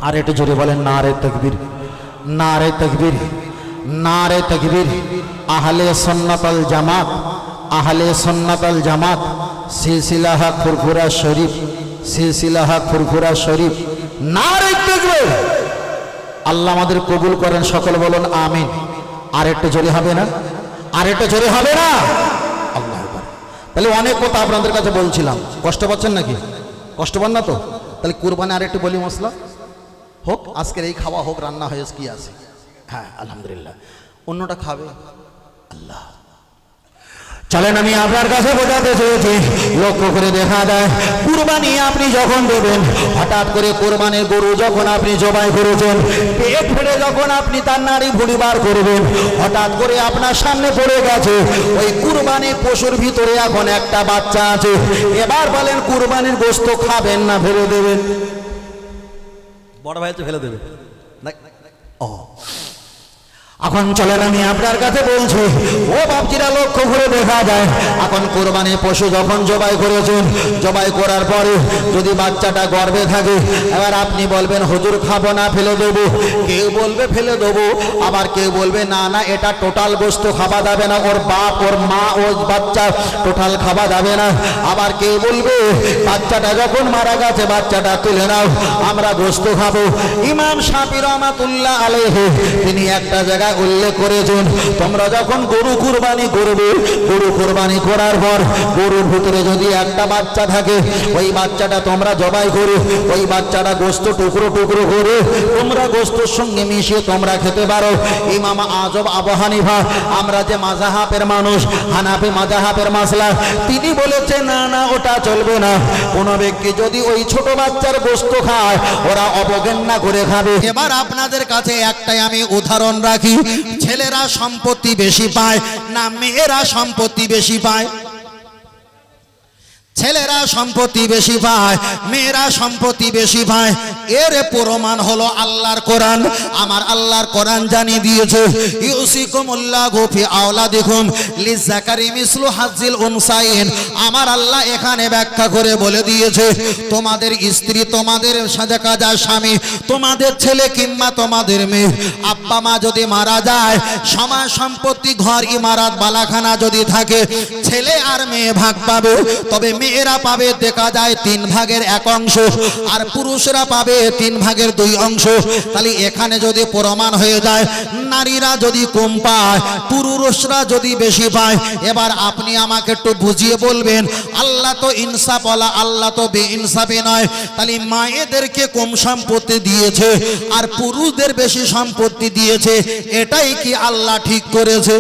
আর একটু জোরে বলেন নারে তাকবীর, নারে তাকবীর, নারে তাকবীর। আহলে সুন্নাত ওয়াল জামাত, আহলে সুন্নাত ওয়াল জামাত, সিলসিলাহা ফুরফুরা শরীফ, সিলসিলাহা ফুরফুরা শরীফ। নারে তাকবীর। আল্লাহ আমাদের কবুল করেন, সকল বলুন আমিন। আর একটু জোরে হবে না? আর একটু জোরে হবে না? আল্লাহু আকবার। তাহলে অনেক কথা আপনাদের কাছে বলছিলাম, কষ্ট পাচ্ছেন নাকি? কষ্ট পান না তো? তাহলে কুরবানি আর একটু বলি, মশলা হোক, আজকের এই খাওয়া হোক, রান্না হয়েছে, কি আছে? হ্যাঁ আলহামদুলিল্লাহ। অন্যটা খাবে আল্লাহ। চলেন আমি আপনার কাছে বোঝাতে চেয়েছি, লক্ষ্য করে দেখা যায় কুরবানি আপনি যখন দেবেন, হঠাৎ করে কোরবানির গরু যখন আপনি জবাই করেছেন, পেট ফেটে যখন আপনি তার নাড়ি ভুঁড়ি বার করবেন, হঠাৎ করে আপনার সামনে পড়ে গেছে ওই কুরবানির পশুর ভিতরে এখন একটা বাচ্চা আছে। এবার বলেন কুরবানির গোশত খাবেন না ফেলে দেবেন? বড় ভাই তো ফেলে দেবে। ও এখন চলেন আমি আপনার কাছে বলছি, ও বাপজিরা লক্ষ্য করে দেখা যায় এখন কোরবানি পশু যখন জবাই করেছেন, জবাই করার পরে যদি বাচ্চাটা গর্ভে থাকে, এবার আপনি বলবেন হুজুর খাবো না, ফেলে দেবো। কেউ বলবে ফেলে দেবো, আবার কেউ বলবে না না এটা টোটাল গোস্ত খাওয়া যাবে না, ওর বাপ ওর মা ও বাচ্চা টোটাল খাওয়া যাবে না। আবার কেউ বলবে বাচ্চাটা যখন মারা গেছে বাচ্চাটা তুলে নাও, আমরা গোস্ত খাবো। ইমাম শাফি রহমাতুল্লাহ আলাইহি তিনি একটা জায়গায় উল্লেখ করেছেন, তোমরা যখন গরু কুরবানি করবে, গরু কুরবানি করার পর গরুর ভিতরে যদি একটা বাচ্চা থাকে, ওই বাচ্চাটা তোমরা জবাই করে ওই বাচ্চাটা গোস্ত টুকরো টুকরো করে তোমরা গোস্তের সঙ্গে মিশিয়ে তোমরা খেতে পারো। ইমাম আজম আবু হানিফা, আমরা যে মাযহাবের মানুষ, হানাফি মাযহাবের মাসলা, তিনি বলেছেন না না ওটা চলবে না। কোন ব্যক্তি যদি ওই ছোট বাচ্চার গোস্ত খায় ওরা অবজ্ঞা করে খাবে। এবার আপনাদের কাছে একটাই আমি উদাহরণ রাখি, ছেলেরা সম্পত্তি বেশি পায় না মেয়েরা সম্পত্তি বেশি পায়? ছেলেরা সম্পত্তি বেশি পায়, মেয়েরা সম্পত্তি বেশি পায়। এর প্রমাণ হলো আল্লাহর কোরআন। আমার আল্লাহর কোরআন জানিয়ে দিয়েছে, ইউসিকুমুল্লাহু ফি আওলাদিকুম লিযাকারি মিসলু হাজ্জিল উনসাইন। আমার আল্লাহ এখানে ব্যাখ্যা করে বলে দিয়েছে, তোমাদের স্ত্রী, তোমাদের সাথে কাজা স্বামী, তোমাদের ছেলে কিংবা তোমাদের মেয়ে, আব্বা মা যদি মারা যায়, সমান সম্পত্তি ঘর ইমারত বালাখানা যদি থাকে, ছেলে আর মেয়ে ভাগ পাবে। তবে মেয়েরা পাবে দেখা যায় 3 ভাগের 1 অংশ, আর পুরুষরা পাবে 3 ভাগের 2 অংশ। তাহলে এখানে যদি প্রমাণ হয়ে যায় নারীরা যদি কম পায়, পুরুষরা যদি বেশি পায়, এবার আপনি আমাকে একটু বুঝিয়ে বলবেন, আল্লাহ তো ইনসাফওয়ালা, আল্লাহ তো বেইনসাফি নয়। তাহলে মায়েদেরকে কম সম্পত্তি দিয়েছে আর পুরুষদের বেশি সম্পত্তি দিয়েছে, এটাই কি আল্লাহ ঠিক করেছে?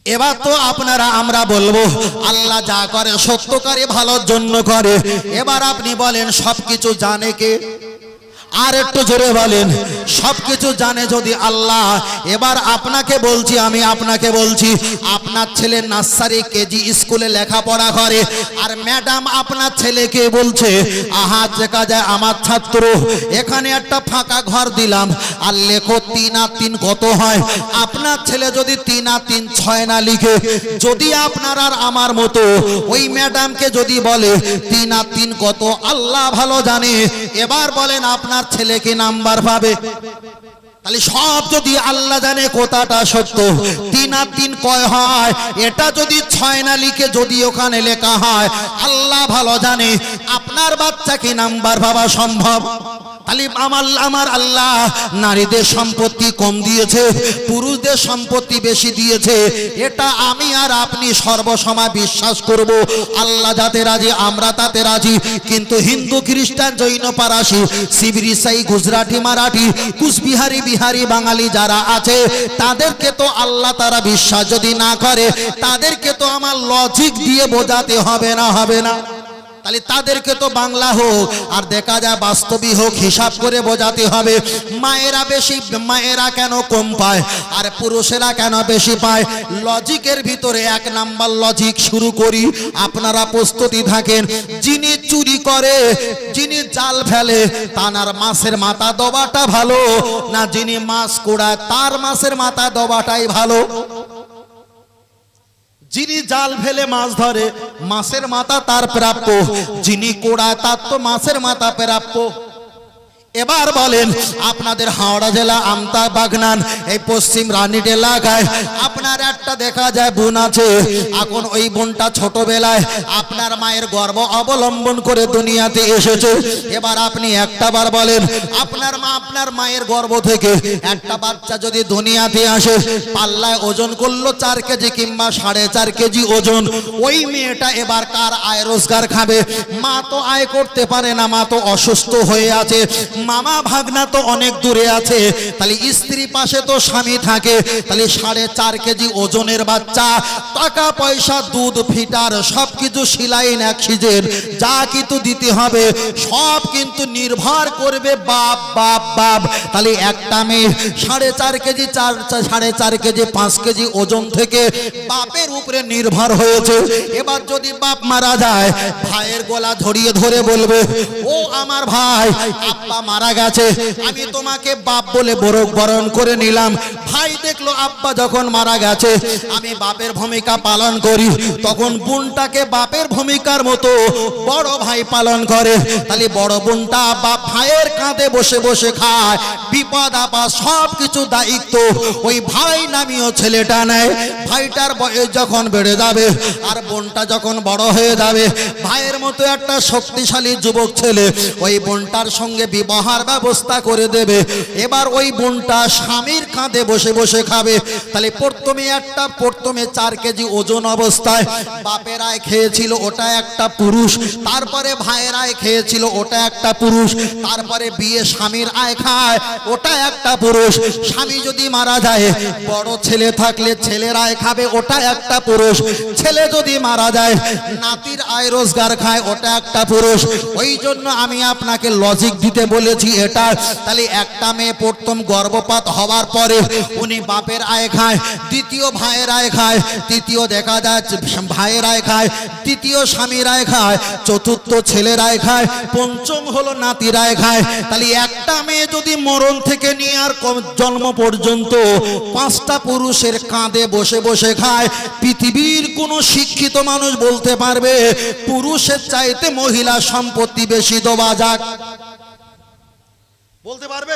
এবার তো আপনারা আমরা বলবো আল্লাহ যা করে সত্যকারে ভালোর জন্য করে। এবার আপনি বলেন সবকিছু জানে কে? আর একটু জোরে বলেন, সবকিছু জানে যদি আল্লাহ। এবার আপনাকে বলছি, আমি আপনাকে বলছি, আপনার ছেলে নার্সারি কেজি স্কুলে লেখাপড়া করে, আর ম্যাডাম আপনার ছেলেকে বলছে আহা দেখা যায় আমার ছাত্র, এখানে একটা ফাঁকা ঘর দিলাম আর লেখো 3 আর 3 কত হয়। আপনার ছেলে যদি 3 আর 3 6 না লিখে, যদি আপনার আর আমার মতো ওই ম্যাডামকে যদি বলে 3 আর 3 কত, আল্লাহ ভালো জানে। এবার বলেন আপনার ছেলে কি নাম্বার পাবে? তাহলে সব যদি আল্লাহ জানে কথাটা সত্য, 3 আর 3 কয় হয়, এটা যদি 6 না লিখে যদি ওখানে লেখা হয়, আল্লাহ ভালো জানে আপনার বাচ্চা কি নাম্বার পাওয়া সম্ভব? তাহলে আমার আল্লাহ নারীদের সম্পত্তি কম দিয়েছে, পুরুষদের সম্পত্তি বেশি দিয়েছে, এটা আমি আর আপনি সর্বসময় বিশ্বাস করব। আল্লাহ যাতে রাজি আমরা তাতে রাজি। কিন্তু হিন্দু, খ্রিস্টান, জৈন, পারাসি, শিবির, ইসাই, গুজরাটি, মারাঠি, কুচবিহারি, বিহারি, বাঙালি যারা আছে, তাদেরকে তো আল্লাহ তারা বিশ্বাস যদি না করে, তাদেরকে তো আমার লজিক দিয়ে বোঝাতে হবে না, হবে না? তাহলে তাদেরকে তো বাংলা হোক আর দেখা যায় বাস্তবিক হোক হিসাব করে বোঝাতে হবে। মায়েরা বেশি, মায়েরা কেন কম পায় আর পুরুষেরা কেন বেশি পায়? লজিকের ভিতরে 1 নাম্বার লজিক শুরু করি, আপনারা প্রস্তুতি থাকেন। যিনি চুরি করে, যিনি জাল ফেলে, তার মাছের মাথা দেওয়াটা ভালো না যিনি মাছ কুড়ায় তার মাছের মাথা দেওয়াটাই ভালো? যিনি জাল ফেলে মাছ ধরে মাছের মাথা তার প্রাপ্য, যিনি কোড়ায় তার তো মাছের মাথা প্রাপ্য। এবার বলেন আপনাদের হাওড়া জেলা আমতা বাগনান এই পশ্চিম রানীট এলাকায় আপনার একটা দেখা যায় বোন আছে। এখন ওই বোনটা ছোটবেলায় আপনার মায়ের গর্ভ অবলম্বন করে দুনিয়াতে এসেছে। এবার আপনি একটা বার বলেন আপনার মা আপনার মায়ের গর্ভ থেকে একটা বাচ্চা যদি দুনিয়াতে আসে, পাল্লায় ওজন করলো 4 কেজি কিংবা 4.5 কেজি ওজন, ওই মেয়েটা এবার কার আয় রোজগার খাবে? মা তো আয় করতে পারে না, মা তো অসুস্থ হয়ে আছে, মামা ভাগনা তো অনেক দূরে আছে, তাহলে স্ত্রী পাশে তো স্বামী থাকে। তাহলে 4.5 কেজি ওজনের বাচ্চা, টাকা পয়সা, দুধ, ফিটার, সবকিছু, সিলাইন, অক্সিজেন যা কিছু দিতে হবে সব কিন্তু নির্ভর করবে বাপ বাপ বাপ। তাহলে একটা মেয়ে 4.5 কেজি 4.5 কেজি 5 কেজি ওজন থেকে বাপের উপরে নির্ভর হয়েছে। এবার যদি বাপ মারা যায়, ভাইয়ের গলা ধরিয়ে ধরে বলবে ও আমার ভাই, আব্বা মারা গেছে, আমি তোমাকে বাপ বলে বরণ করে নিলাম। ভাই দেখলো আব্বা যখন মারা গেছে, আমি বাপের ভূমিকা পালন করি, তখন বোনটাকে বাপের ভূমিকার মতো বড় ভাই পালন করে। তাহলে বড় বোনটা বাপ ভাইয়ের কাঁধে বসে বসে খায়, বিপদ আপদ সব কিছু দায়িত্ব ওই ভাই নামীয় ছেলেটা নেয়। ভাইটার বয়স যখন বেড়ে যাবে আর বোনটা যখন বড় হয়ে যাবে, ভাইয়ের মতো একটা শক্তিশালী যুবক ছেলে ওই বোনটার সঙ্গে বিবাহের ব্যবস্থা করে দেবে। এবার ওই বোনটা স্বামীর কাঁধে বসে বসে খাবে। তাহলে প্রথমে 4 কেজি ওজন অবস্থায় বাপেরাই খেয়েছিল, ওটা একটা পুরুষ। তারপরে ভাইয়েরাই খেয়েছিল, ওটা একটা পুরুষ। তারপরে বিয়ে স্বামীর আয় খায়, ওটা একটা পুরুষ। স্বামী যদি মারা যায়, বড় ছেলে থাকলে ছেলের আয় খাবে, ওটা একটা পুরুষ। ছেলে যদি মারা যায়, নাতির আয় রোজগার খায়, ওটা একটা পুরুষ। ওই জন্য আমি আপনাকে লজিক দিতে বলেছি এটা। তাহলে একটা মেয়ে প্রথম গর্ভপাত হওয়ার পরে উনি বাপের আয় খায়, দ্বিতীয় ভাইয়ের আয় খায়, তৃতীয় দেখা যাচ্ছে ভাইয়ের আয় খায়, তৃতীয় স্বামীর আয় খায়, চতুর্থ ছেলের আয় খায়, পঞ্চম হলো নাতির আয় খায়। তাহলে একটা মেয়ে যদি মরণ থেকে নিয়ে আর জন্ম পর্যন্ত 5টা পুরুষের কাঁধে বসে বসে খায়, পৃথিবীর কোনো শিক্ষিত মানুষ বলতে পারবে পুরুষের চাইতে মহিলা সম্পত্তি বেশি দেওয়া যাক? বলতে পারবে?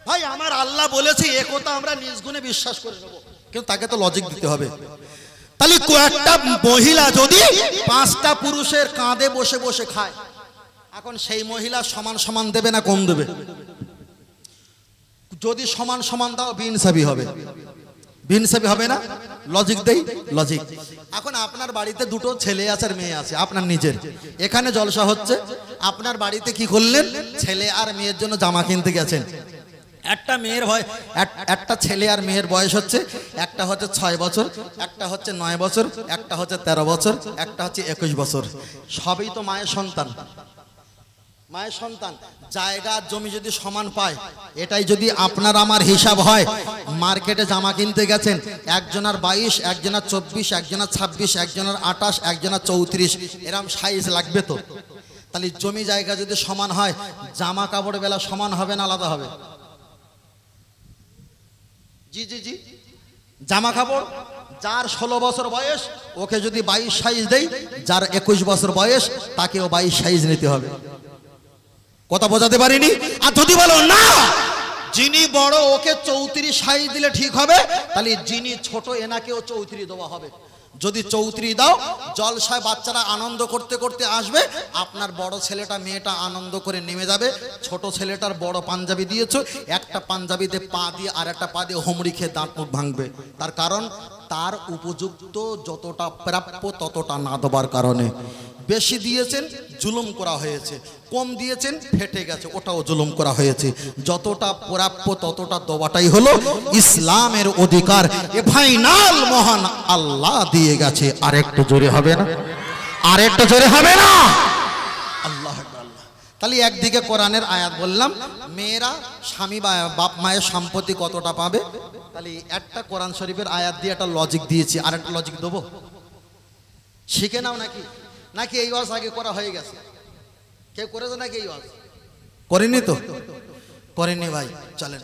ভাই আমার আল্লাহ বলেছে, একথা আমরা নিজ গুণে বিশ্বাস করে নেব, কিন্তু তাকে তো লজিক দিতে হবে। তাহলে একটা মহিলা যদি 5টা পুরুষের কাঁধে বসে বসে খায়, এখন সেই মহিলা সমান সমান দেবে না কম দেবে? যদি সমান সমান দাও বিনসাবি হবে, বিনসাবি হবে না? লজিক দেই, লজিক। এখন আপনার বাড়িতে 2টো ছেলে আছে আর মেয়ে আছে, আপনার নিজের। এখানে জলসা হচ্ছে, আপনার বাড়িতে কি করলেন? ছেলে আর মেয়ের জন্য জামা কিনতে গেছেন। একটা ছেলে আর মেয়ের বয়স হচ্ছে, একটা হচ্ছে 6 বছর, একটা হচ্ছে 9 বছর, একটা হচ্ছে 13 বছর, একটা হচ্ছে 21 বছর। সবই তো মায়ের সন্তান, মায়ের সন্তান। জায়গা জমি যদি সমান পায়, এটাই যদি আপনার আমার হিসাব হয়, মার্কেটে জামা কিনতে গেছেন, একজনের 22, একজনের 24, একজনের 26, একজনের 28, একজনের 34, এরকম সাইজ লাগবে তো। তাহলে জমি জায়গা যদি সমান হয়, জামা কাপড় বেলা সমান হবে না আলাদা হবে? জি জি জি। জামা কাপড় যার 16 বছর বয়স ওকে যদি 22 সাইজ দেই, যার 21 বছর বয়স তাকেও 22 সাইজ নিতে হবে। কথা বোঝাতে পারিনি? আর যদি বলো না যিনি বড় ওকে 34 সাইজ দিলে ঠিক হবে, তাহলে যিনি ছোট এনাকেও 34 দেওয়া হবে। যদি 34 দাও, জলসায় বাচ্চারা আনন্দ করতে করতে আসবে, আপনার বড় ছেলেটা মেয়েটা আনন্দ করে নেমে যাবে। ছোট ছেলেটার বড় পাঞ্জাবি দিয়েছো, একটা পাঞ্জাবিতে পা দিয়ে আর একটা পা দিয়ে হোমড়ি খেয়ে দাঁত মুখ ভাঙবে। তার কারণ তার উপযুক্ত যতটা প্রাপ্য ততটা না দেবার কারণে। বেশি দিয়েছেন জুলুম করা হয়েছে, কম দিয়েছেন ফেটে গেছে, ওটাও জুলুম করা হয়েছে। যতটা প্রাপ্য ততটা দেওয়াটাই হলো ইসলামের অধিকার। এ ফাইনাল মহান আল্লাহ দিয়ে গেছে। আর একটু জোরে হবে না? আর একটু জোরে হবে না? আল্লাহ আল্লাহ। তাহলে একদিকে কোরআনের আয়াত বললাম, মেয়েরা স্বামী বা বাপ মায়ের সম্পত্তি কতটা পাবে। তাহলে একটা কোরআন শরীফের আয়াত দিয়ে একটা লজিক দিয়েছি, আর একটা লজিক দেবো, শিখে নাও। নাকি এই ওয়াজ আগে করা হয়ে গেছে? কেউ করেছে নাকি এই ওয়াজ? করেনি তো? করেনি ভাই, চলেন।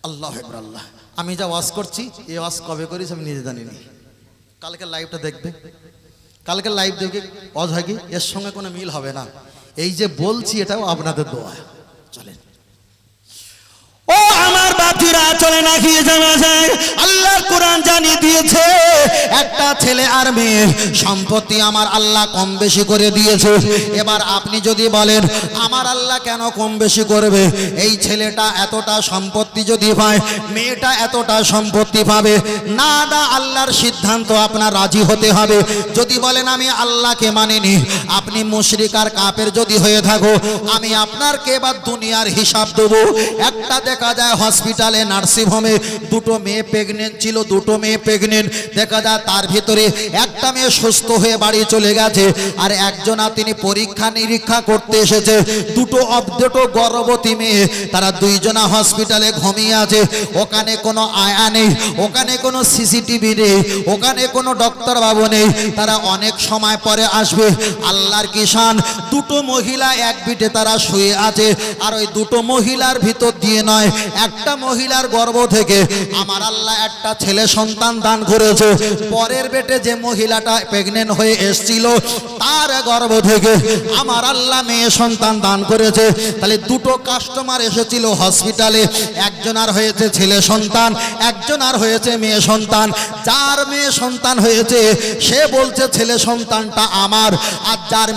আল্লাহ আকবার আল্লাহ। আমি যা ওয়াজ করছি, এই ওয়াজ কবে করিস আমি নিজে জানিনি। কালকে লাইভটা দেখবে, কালকে লাইভ দেখবে ওয়াজ হয় কি, এর সঙ্গে কোনো মিল হবে না। এই যে বলছি এটাও আপনাদের দোয়া। চলেন। ও আমার বাতিরা, চলে না গিয়ে জানা যায় আল্লাহর কোরআন জানিয়ে দিয়েছে, একটা ছেলে আর মেয়ের সম্পত্তি আমার আল্লাহ কম বেশি করে দিয়েছে। এবার আপনি যদি বলেন আমার আল্লাহ কেন কম বেশি করবে, এই ছেলেটা এতটা সম্পত্তি যদি পায়, মেয়েটা এতটা সম্পত্তি পাবে না, না, আল্লাহর সিদ্ধান্ত আপনার রাজি হতে হবে। যদি বলেন আমি আল্লাহকে মানিনি, আপনি মুশরিক আর কাফের যদি হয়ে থাকো, আমি আপনাকে এবার দুনিয়ার হিসাব দেবো। একটা দেখা যায় হসপিটাল হসপিটালে নার্সিং হোমে দুটো মেয়ে প্রেগনেন্ট ছিল, দুটো মেয়ে প্রেগনেন্ট। দেখা যায় তার ভিতরে একটা মেয়ে সুস্থ হয়ে বাড়ি চলে গেছে, আর একজনা তিনি পরীক্ষা নিরীক্ষা করতে এসেছে। দুটো গর্ভবতী মেয়ে, তারা দুইজনা হসপিটালে ঘুমিয়ে আছে। ওখানে কোনো আয়া নেই, ওখানে কোনো সিসিটিভি নেই, ওখানে কোনো ডক্টর বাবু নেই। তারা অনেক সময় পরে আসবে। আল্লাহর কিষান, দুটো মহিলা এক বিটে তারা শুয়ে আছে, আর ওই দুটো মহিলার ভিতর দিয়ে নয়, একটা মহিলার গর্ভ থেকে আমার আল্লাহ একটা ছেলে সন্তান দান করেছে। পরের বেটে যে মহিলাটা প্রেগনেন্ট হয়ে এসেছিল, তার গর্ভ থেকে আমার আল্লাহ মেয়ে সন্তান দান করেছে। তাহলে দুটো কাস্টমার এসেছিল হসপিটালে, একজনার হয়েছে ছেলে সন্তান, একজনার হয়েছে মেয়ে সন্তান। যার মেয়ে সন্তান হয়েছে সে বলছে ছেলে সন্তানটা আমার, আর যার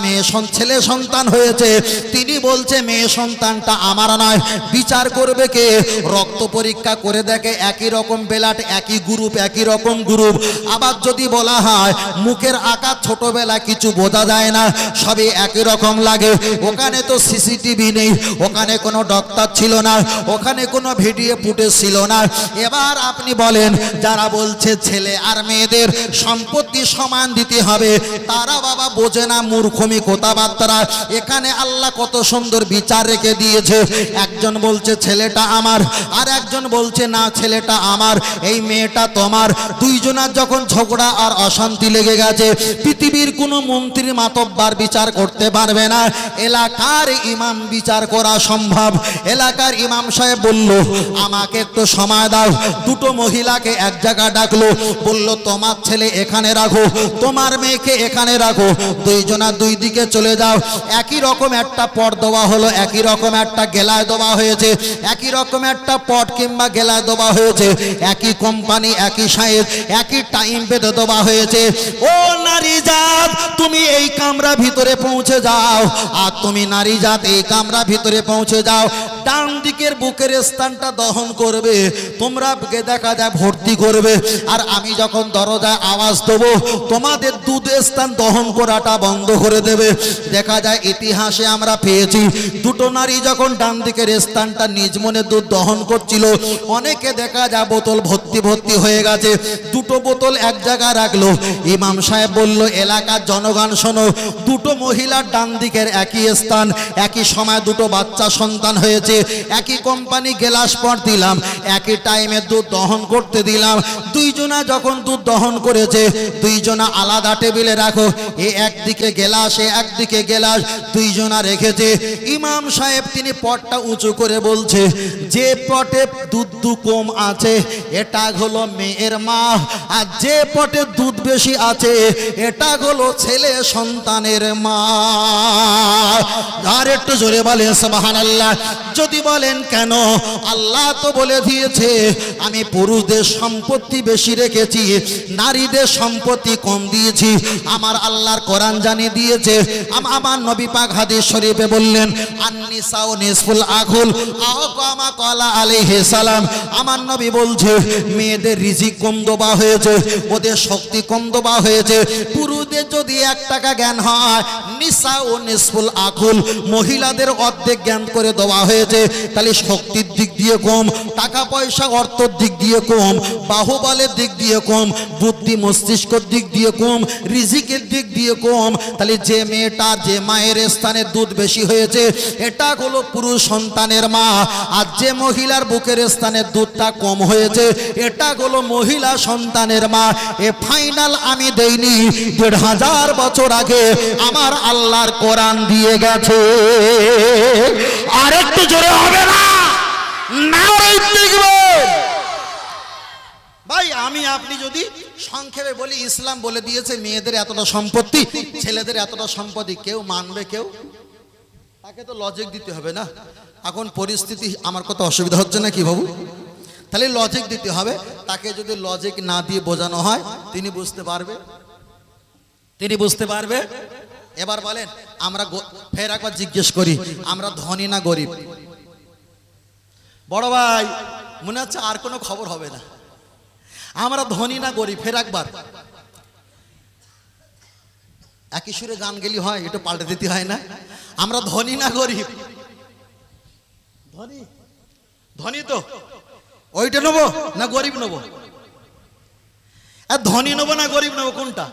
ছেলে সন্তান হয়েছে তিনি বলছে মেয়ে সন্তানটা আমার নয়। বিচার করবে কে? রক্ত পরীক্ষা করে দেখে একই রকম ব্লাড, একই গ্রুপ, একই রকম গ্রুপ। আবার যদি বলা হয় মুখের আকার ছোটবেলা কিছু বোঝা যায় না, সবই একই রকম লাগে। ওখানে তো সিসিটিভি নেই, ওখানে কোনো ডক্টর ছিল না, ওখানে কোনো ভিডিও ফুটেজ ছিল না। এবার আপনি বলেন, যারা বলছে ছেলে আর মেয়েদের সম্পত্তি সমান দিতে হবে, তারা বাবা বোঝে না, মূর্খমি কথাবার্তা। এখানে আল্লাহ কত সুন্দর বিচার রেখে দিয়েছে। একজন বলছে ছেলেটা আমার, আর একজন বলছে না ছেলেটা আমার, এই মেয়েটা তোমার। দুইজনের যখন ঝগড়া আর অশান্তি লেগে গেছে, পৃথিবীর কোনো মন্ত্রী মাতব্বার বিচার করতে পারবে না, এলাকার ইমাম বিচার করা সম্ভব। এলাকার ইমাম সাহেব বলল, আমাকে একটু সময় দাও। দুটো মহিলাকে এক জায়গায় ডাকলো, বলল তোমার ছেলে এখানে রাখো, তোমার মেয়েকে এখানে রাখো, দুইজনা দুই দিকে চলে যাও। একই রকম একটা পট দেওয়া হলো, একই রকম একটা গেলায় দেওয়া হয়েছে, একই রকম একটা পট কিংবা গেলায় দেওয়া হয়েছে, একই কোম্পানি, একই সাইজ, একই টাইম বেঁধে দেওয়া হয়েছে। ও নারী জাত, তুমি এই কামরা ভিতরে পৌঁছে যাও, আর তুমি নারী জাত এই কামরা ভিতরে পৌঁছে যাও। ডান দিকের বুকের স্থানটা দহন করবে, তোমরা দেখা যায় ভর্তি করবে, আর আমি যখন দরজায় আওয়াজ দেবো তোমাদের দুধ স্থান দহন করাটা বন্ধ করে দেবে। দেখা যায় ইতিহাসে আমরা পেয়েছি, দুটো নারী যখন ডান দিকের স্থানটা নিজ মনে দুধ দহন করছিল, অনেকে দেখা যায় বোতল ভর্তি ভর্তি হয়ে গেছে, দুটো বোতল এক জায়গায় রাখলো। ইমাম সাহেব বলল, এলাকার জনগণ শোনো, দুটো মহিলার ডান দিকের একই স্থান, একই সময় দুটো বাচ্চা সন্তান হয়েছে, একই কোম্পানি গ্লাস পট দিলাম, একই টাইমে দুধ দহন করতে দিলাম। দুইজনা যখন দুধ দহন করেছে, দুইজনা আলাদা টেবিলে রাখো, এ একদিকে গ্লাস, এ একদিকে গ্লাস, দুইজনা রেখেছে। ইমাম সাহেব তিনি পটটা উঁচু করে বলছে, যে পটে দুধ কম আছে এটা হলো মেয়ের মা, আর যে পটে দুধ বেশি আছে এটা হলো ছেলে সন্তানের মা। আর একটু জোরে বলে সুবহানাল্লাহ। যদি বলেন কেন, আল্লাহ তো বলে দিয়েছে আমি পুরুষদের সম্পত্তি বেশি রেখেছি, নারীদের সম্পত্তি কম দিয়েছি। আমার আল্লাহর কোরআন জানিয়ে দিয়েছে, আমার নবী পাক হাদিস শরীফে বললেন, আন-নিসাউ নিসফুল আকুল আও কামা ক্বালা আলাইহিস সালাম। আমার নবী বলছে, মেয়েদের রিজিক কম দেওয়া হয়েছে, ওদের শক্তি কম দেওয়া হয়েছে। পুরুষদের যদি 1 টাকা জ্ঞান হয়, নিসাউ নিসফুল আকুল, মহিলাদের অর্ধেক জ্ঞান করে দেওয়া হয়েছে। তাহলে শক্তির দিক দিয়ে কম, টাকা পয়সা অর্থের দিক দিয়ে কম, বাহুবলের দিক দিয়ে কম, বুদ্ধি মস্তিষ্কের দিক দিয়ে কম, রিজিকের দিক দিয়ে কম। তাহলে যে মেয়েটার, যে মায়ের স্থানে দুধ বেশি হয়েছে, এটা হলো পুরুষ সন্তানের মা। আর যে মহিলার বুকের স্থানে দুধটা কম হয়েছে, এটা হলো মহিলা সন্তানের মা। এ ফাইনাল আমি দেইনি, 1500 বছর আগে আমার আল্লাহর কোরআন দিয়ে গেছে। আর একটু জোরে হবে না? ভাই আমি আপনি যদি সংক্ষেপে বলি, ইসলাম বলে দিয়েছে মেয়েদের এতটা সম্পত্তি, ছেলেদের এতটা সম্পত্তি, কেউ মানবে? কেউ? তাকে তো লজিক দিতে হবে না। এখন পরিস্থিতি আমার কত অসুবিধা হচ্ছে না কি বাবু? তাহলে লজিক দিতে হবে। তাকে যদি লজিক না দিয়ে বোঝানো হয়, তিনি বুঝতে পারবে, তিনি বুঝতে পারবে। এবার বলেন, আমরা ফের একবার জিজ্ঞেস করি, আমরা ধনী না গরিব? বড় ভাই মনে হচ্ছে আর কোনো খবর হবে না। আমরা ধনী না গরিব? ফের একবার একই সুরে গান গেলি হয়, এটা পাল্টে দিতে হয় না? আমরা ধনী না গরিব? ধনী, ধনী তো। ওইটা নেবো না গরিব নেবো? আর ধনী নেবো না গরিব নেবো? কোনটা?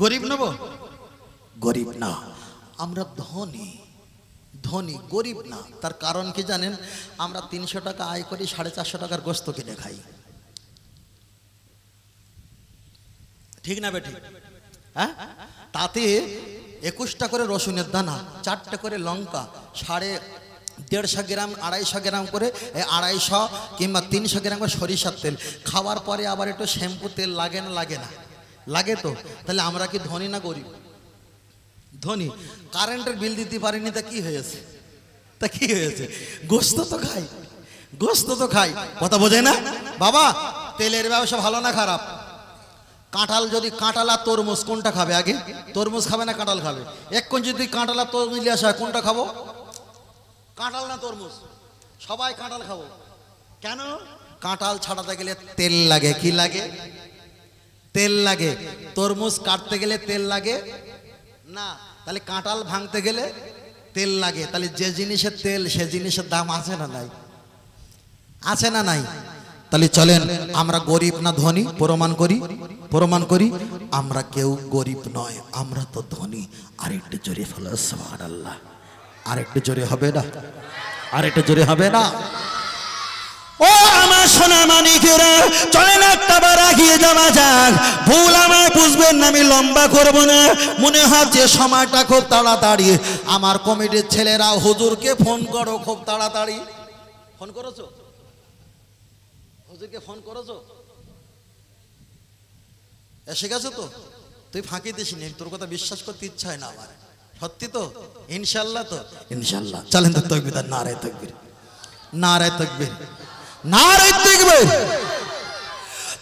গরিব নেবো? গরিব না, আমরা ধনী, ধনী গরিব না। তার কারণ কি জানেন? আমরা 300 টাকা আয় করি, 450 টাকার গোস্ত কিনে খাই, ঠিক না বেটি? হ্যাঁ, তাতে 21টা করে রসুনের দানা, 4টে করে লঙ্কা, 150 গ্রাম 250 গ্রাম করে 250 কিংবা 300 গ্রাম করে সরিষার তেল। খাওয়ার পরে আবার একটু শ্যাম্পু তেল লাগে না? লাগে না? লাগে তো। তাহলে আমরা কি ধনী না গরিব? ধনী। কারেন্টের বিল দিতে পারিনি, তা কি হয়েছে? তা কি হয়েছে? গোস্ত তো খাই, গোস্ত তো খাই। কথা বোঝে না বাবা? তেলের ব্যবসা ভালো না খারাপ? কাঁঠাল যদি, কাঁঠাল আর তরমুজ কোনটা খাবে আগে? তরমুজ খাবে না কাঁঠাল খাবে? এখন যদি কাঁঠাল আর তরমুজ নিয়ে আসা হয়, কোনটা খাবো? কাঁঠাল না তরমুজ? সবাই কাঁঠাল খাবো। কেন? কাঁঠাল ছাড়াতে গেলে তেল লাগে। কি লাগে? তেল লাগে। তরমুজ কাটতে গেলে তেল লাগে না, তাহলে কাঁঠাল ভাঙতে গেলে তেল লাগে। তাহলে যে জিনিসের তেল, সে জিনিসের দাম আছে না নাই? আছে না নাই? তাহলে চলেন আমরা গরিব না ধনী প্রমাণ করি, প্রমাণ করি। আমরা কেউ গরিব নয়, আমরা তো ধনী। আরেকটু জোরে ফেলো সুবহানাল্লাহ। আরেকটু জোরে হবে না? আরেকটু জোরে হবে না? ও আমার সোনা মানিকেরা, চলেন একটা বার এগিয়ে যাওয়া যাক। ভুল আমায় বুঝবেন না, আমি লম্বা করব না। মনে হয় যে সময়টা খুব তাড়াতাড়ি। আমার কমিটির ছেলেরা হুজুরকে ফোন করো খুব তাড়াতাড়ি। ফোন করেছো? হুজুরকে ফোন করেছো? এসে গেছো তো? তুই ফাঁকি দিসনি, তোর কথা বিশ্বাস করতে ইচ্ছা হয় না আমার। সত্যি তো? ইনশাল্লাহ তো? ইনশাল্লাহ। চলেন তো তাকবীর, নারে তাকবীর, নারে তাকবীর, নারে তাকবীর।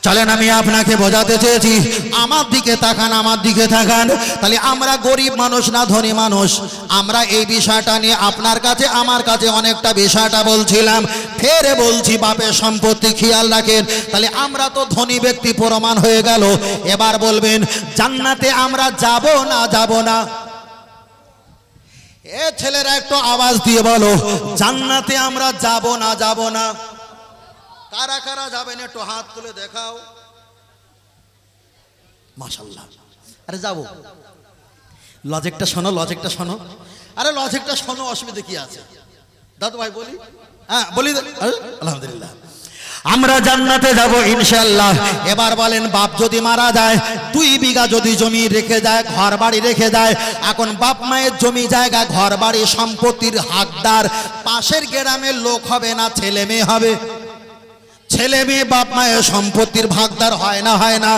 চলেন আমি আপনাকে বোঝাতে চেয়েছি, আমার দিকে তাকান, আমার দিকে তাকান। তাহলে আমরা গরিব মানুষ না ধনী মানুষ? আমরা এই বিষয়টা নিয়ে আপনার কাছে আমার কাছে অনেকটা বিষয়টা বলছিলাম। ফের বলছি, বাপের সম্পত্তি খেয়াল রাখেন। তাহলে আমরা তো ধনী ব্যক্তি প্রমাণ হয়ে গেল। এবার বলবেন জান্নাতে আমরা যাব না যাব না? এ ছেলেরা একটু আওয়াজ দিয়ে বলো, জান্নাতে আমরা যাব না যাব না? কারা কারা যাবেন একটু হাত তুলে দেখাও। মাশাআল্লাহ। আরে যাবো। লজিকটা শোনো, লজিকটা শোনো। আরে লজিকটা শোনো, অসুবিধা কি আছে? দাদু ভাই বলি, হ্যাঁ বলি। আলহামদুলিল্লাহ, আমরা জান্নাতে যাব ইনশাআল্লাহ। এবার বলেন, বাপ যদি মারা যায়, 2 বিঘা যদি জমি রেখে যায়, ঘর বাড়ি রেখে যায়, এখন বাপ মায়ের জমি জায়গা ঘর বাড়ি সম্পত্তির হকদার পাশের গ্রামের লোক হবে না ছেলে মেয়ে হবে? ছেলে মেয়ে বাপ মায়ের সম্পত্তির ভাগদার হয় না হয় না?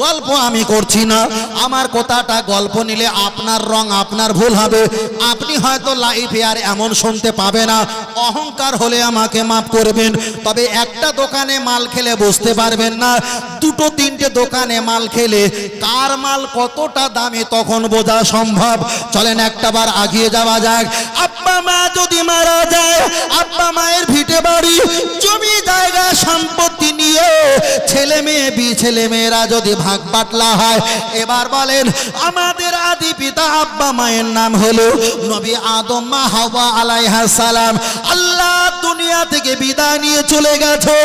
গল্প আমি করছি না, আমার কথাটা গল্প নিলে আপনার রং আপনার ভুল হবে। আপনি হয়তো লাইফে আর এমন শুনতে পাবে না। অহংকার হলে আমাকে মাফ করবেন, তবে একটা দোকানে মাল খেলে বুঝতে পারবেন না, 2-3টে দোকানে মাল খেলে কার মাল কতটা দামি তখন বোঝা সম্ভব। চলেন একটাবার আগিয়ে যাওয়া যাক। আব্বা মা যদি মারা যায়, আব্বা মায়ের ভিটে বাড়ি জমি জায়গা সম্পত্তি নিয়ে ছেলে মেয়েরা যদি ভাগ বাটলা হয়, এবার বলেন আমাদের আদি পিতা আব্বা মায়ের নাম হলো নবী আদম মা হাওয়া আলাইহিস সালাম। আল্লাহ দুনিয়া থেকে বিদায় নিয়ে চলে গেছে।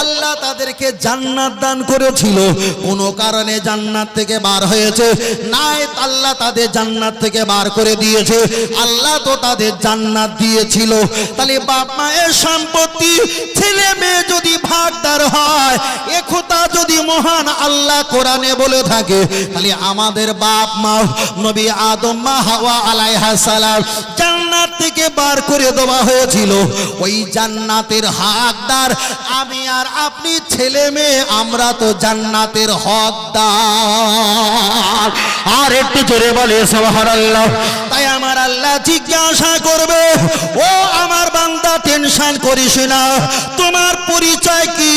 আল্লাহ তাদেরকে জান্নাত দান করেছিল, কোনো কারণে জান্নাত থেকে বার হয়েছে নাই, আল্লাহ তাদের জান্নাত থেকে বার করে দিয়েছে। আল্লাহ তো তাদের জান্নাত দিয়েছিল। তাহলে বাপ মায়ের সম্পত্তি ছেলে মেয়ে যদি ভাগদার হয়, এ কথা যদি মহান আল্লাহ কোরআনে বলে থাকে, তাহলে আমাদের বাপ মা নবী আদম মা হাওয়া আলাইহিস সালাম জান্নাত থেকে বার করে দেওয়া হয়েছিল। ওই জান্নাতের হকদার আমি আর আপনি ছেলে মেয়ে, আমরা তো জান্নাতের হকদার। আর একটু জোরে বলে সুবহানাল্লাহ। তাই আমার আল্লাহ জিজ্ঞাসা করবে, ও আমার বান্দা টেনশন করিস না, তোমার পরিচয় কি?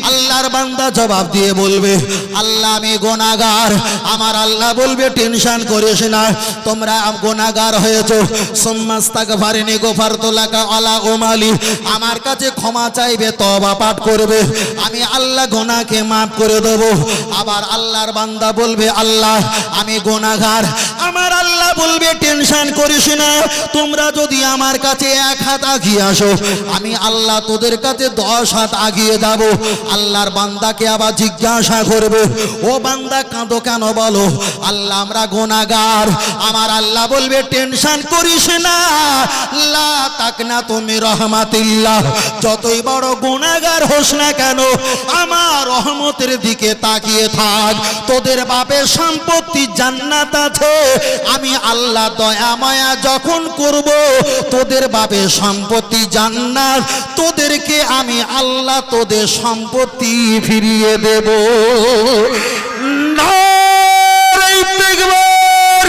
আল্লাহর বান্দা জবাব দিয়ে বলবে, আল্লাহ আমি গুনাহগার। আমার আল্লাহ বলবে, টেনশন করিস না, তোমরা গুনাহগার হয়েছো, সুম্মাস্তাগফারনি গফারতু লাকা আলা উমালি, আমার কাছে ক্ষমা চাইবে, তওবা পাঠ করবে, আমি আল্লাহ গুনাহকে মাফ করে দেব। আবার আল্লাহর বান্দা বলবে, আল্লাহ আমি গুনাহগার, আমার আল্লাহ বলবে টেনশন করিস না, তোমরা যদি আমার কাছে 1 হাত আগিয়ে আসো, আমি আল্লাহ তোদের কাছে 10 হাত আগিয়ে যাব। আল্লাহর বান্দাকে আবার জিজ্ঞাসা করবে, ও বান্দা কাঁদো কেন বলো? আল্লাহ আমরা গুনাহগার। আমার আল্লাহ বলবে টেনশন করিস না, লা তাকনা তুমি রহমাতিল্লাহ, যতই বড় গুনাহগার হোস না কেন আমার রহমতের দিকে তাকিয়ে থাক। তোদের বাপের সম্পত্তি জান্নাত আছে, আমি আল্লাহ দয়া মায়া যখন করব তোদের বাপের সম্পত্তি জান্নাত, তোদেরকে আমি আল্লাহ তোদের সম্পত্তি ফিরিয়ে দেব। নারে তাকবীর,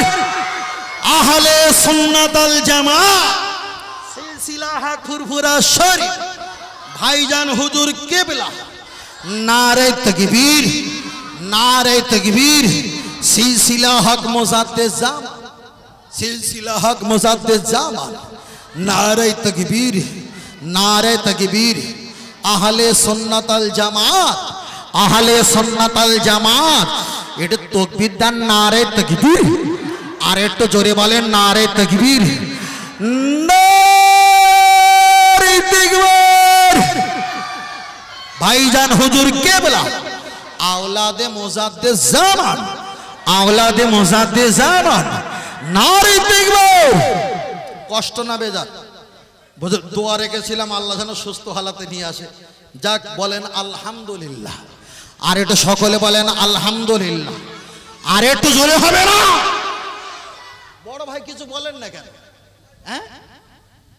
আহলে সুন্নাত ওয়াল জামাত সিলসিলা হক ফুরফুরা শরীফ ভাইজান হুজুর কিবলা, নারে তাকবীর, নারে তাকবীর। সিলসিলা হক মুজাদ্দিদ জামান, সিলসিলা হক মুজাদ্দিদ জামান, নারে তাকবীর, নারে তাকবীর। আহলে সুন্নাত ওয়াল জামাত, আহলে সুন্নাত ওয়াল জামাত। এটা তাকবীর দেন, নারে তাকবীর। আর একটু জোরে বলেন নারে তাকবীর, নারে তাকবীর। ভাইজান হুজুর কিবলা আওলাদে মুজাদ্দিদ জামান, আওলাদে মুজাদ্দিদ জামান, নারে তাকবীর। কষ্ট না বেজার, দোয়া রেখেছিলাম আল্লাহ যেন সুস্থ হালাতে নিয়ে আসে। যাক বলেন আলহামদুলিল্লাহ। আর একটু সকলে বলেন আলহামদুলিল্লাহ। আর একটু জোরে হবে না? বড় ভাই কিছু বলেন না কেন? হ্যাঁ,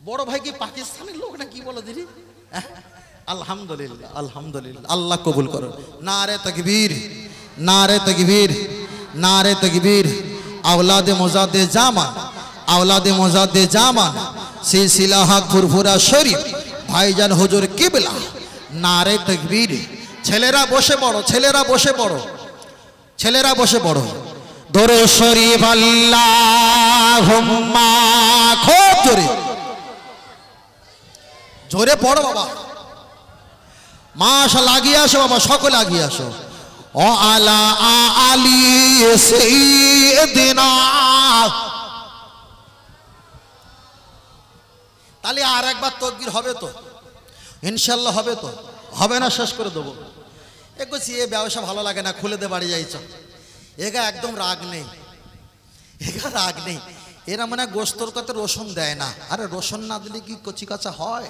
বড় ভাই কি পাকিস্তানের লোক না কি বলো দিদি? আলহামদুলিল্লাহ, আলহামদুলিল্লাহ। আল্লাহ কবুল করুন। নারে তাকবীর, নারে তাকবীর, নারে তাকবীর। আওলাদে মুজাদ্দিদ জামান, আওলাদে মুজাদ্দিদ জামান, সিলসিলা হক ফুরফুরা শরীফ ভাইজান হুজুর কিবলা, নারে তাকবীর। ছেলেরা বসে পড়ো, ছেলেরা বসে পড়ো, ছেলেরা বসে পড়ো। দরুদ শরীফ আল্লাহুম্মা, খুব জোরে জোরে পড়ো বাবা। মাশাআল্লাহ, আগিয়ে আসো বাবা, সকলে আগিয়ে আসো। ও আলা আলি সাইয়্যিদিনা। তাহলে আর একবার তাকবীর হবে তো? ইনশাআল্লাহ হবে তো? হবে না শেষ করে দেবো। একছি এ ব্যবসা ভালো লাগে না, খুলে দে বাড়ি যাইছ। এগা একদম রাগ নেই, এগা রাগ নেই। এরা মানে গোস্তর কাতে রসুন দেয় না। আরে রসুন না দিলে কি কচি কাঁচা হয়?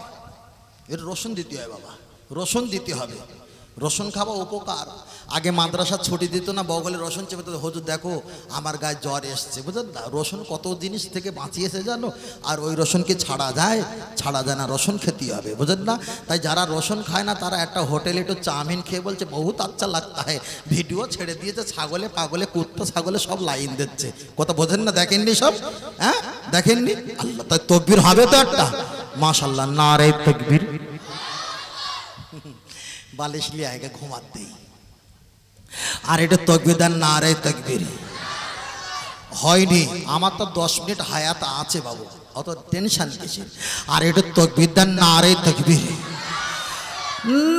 এর রসুন দিতে হয় বাবা, রসুন দিতে হবে। রসুন খাওয়া উপকার। আগে মাদ্রাসা ছুটি দিত না, বগলে রসুন চেপে দিত, হুজুর দেখো আমার গায়ে জ্বর এসছে, বুঝলেন না? রসুন কত জিনিস থেকে বাঁচিয়েছে জানো? আর ওই রসুন কি ছাড়া যায়? ছাড়া যায় না, রসুন খেতে হবে, বুঝলেন না? তাই যারা রসুন খায় না তারা একটা হোটেলে একটু চাউমিন খেয়ে বলছে বহুত আচ্ছা লাগতা হয়। ভিডিও ছেড়ে দিয়েছে, ছাগলে পাগলে কুত্তা ছাগলে সব লাইন দিচ্ছে। কথা বোঝেন না? দেখেননি সব? হ্যাঁ দেখেননি? আল্লাহ, তাই তাকবীর হবে তো একটা? মাশাআল্লাহ, নারে তাকবীর। বালিশ লিয়ে আগে ঘুমাতে। আর এটা তাকবীর দেন, নারে তাকবীর। হয়নি, আমার তো 10 মিনিট হায়াত আছে বাবু, অত টেনশন কিসের? আর এটা তাকবীর দেন, নারে তাকবীর,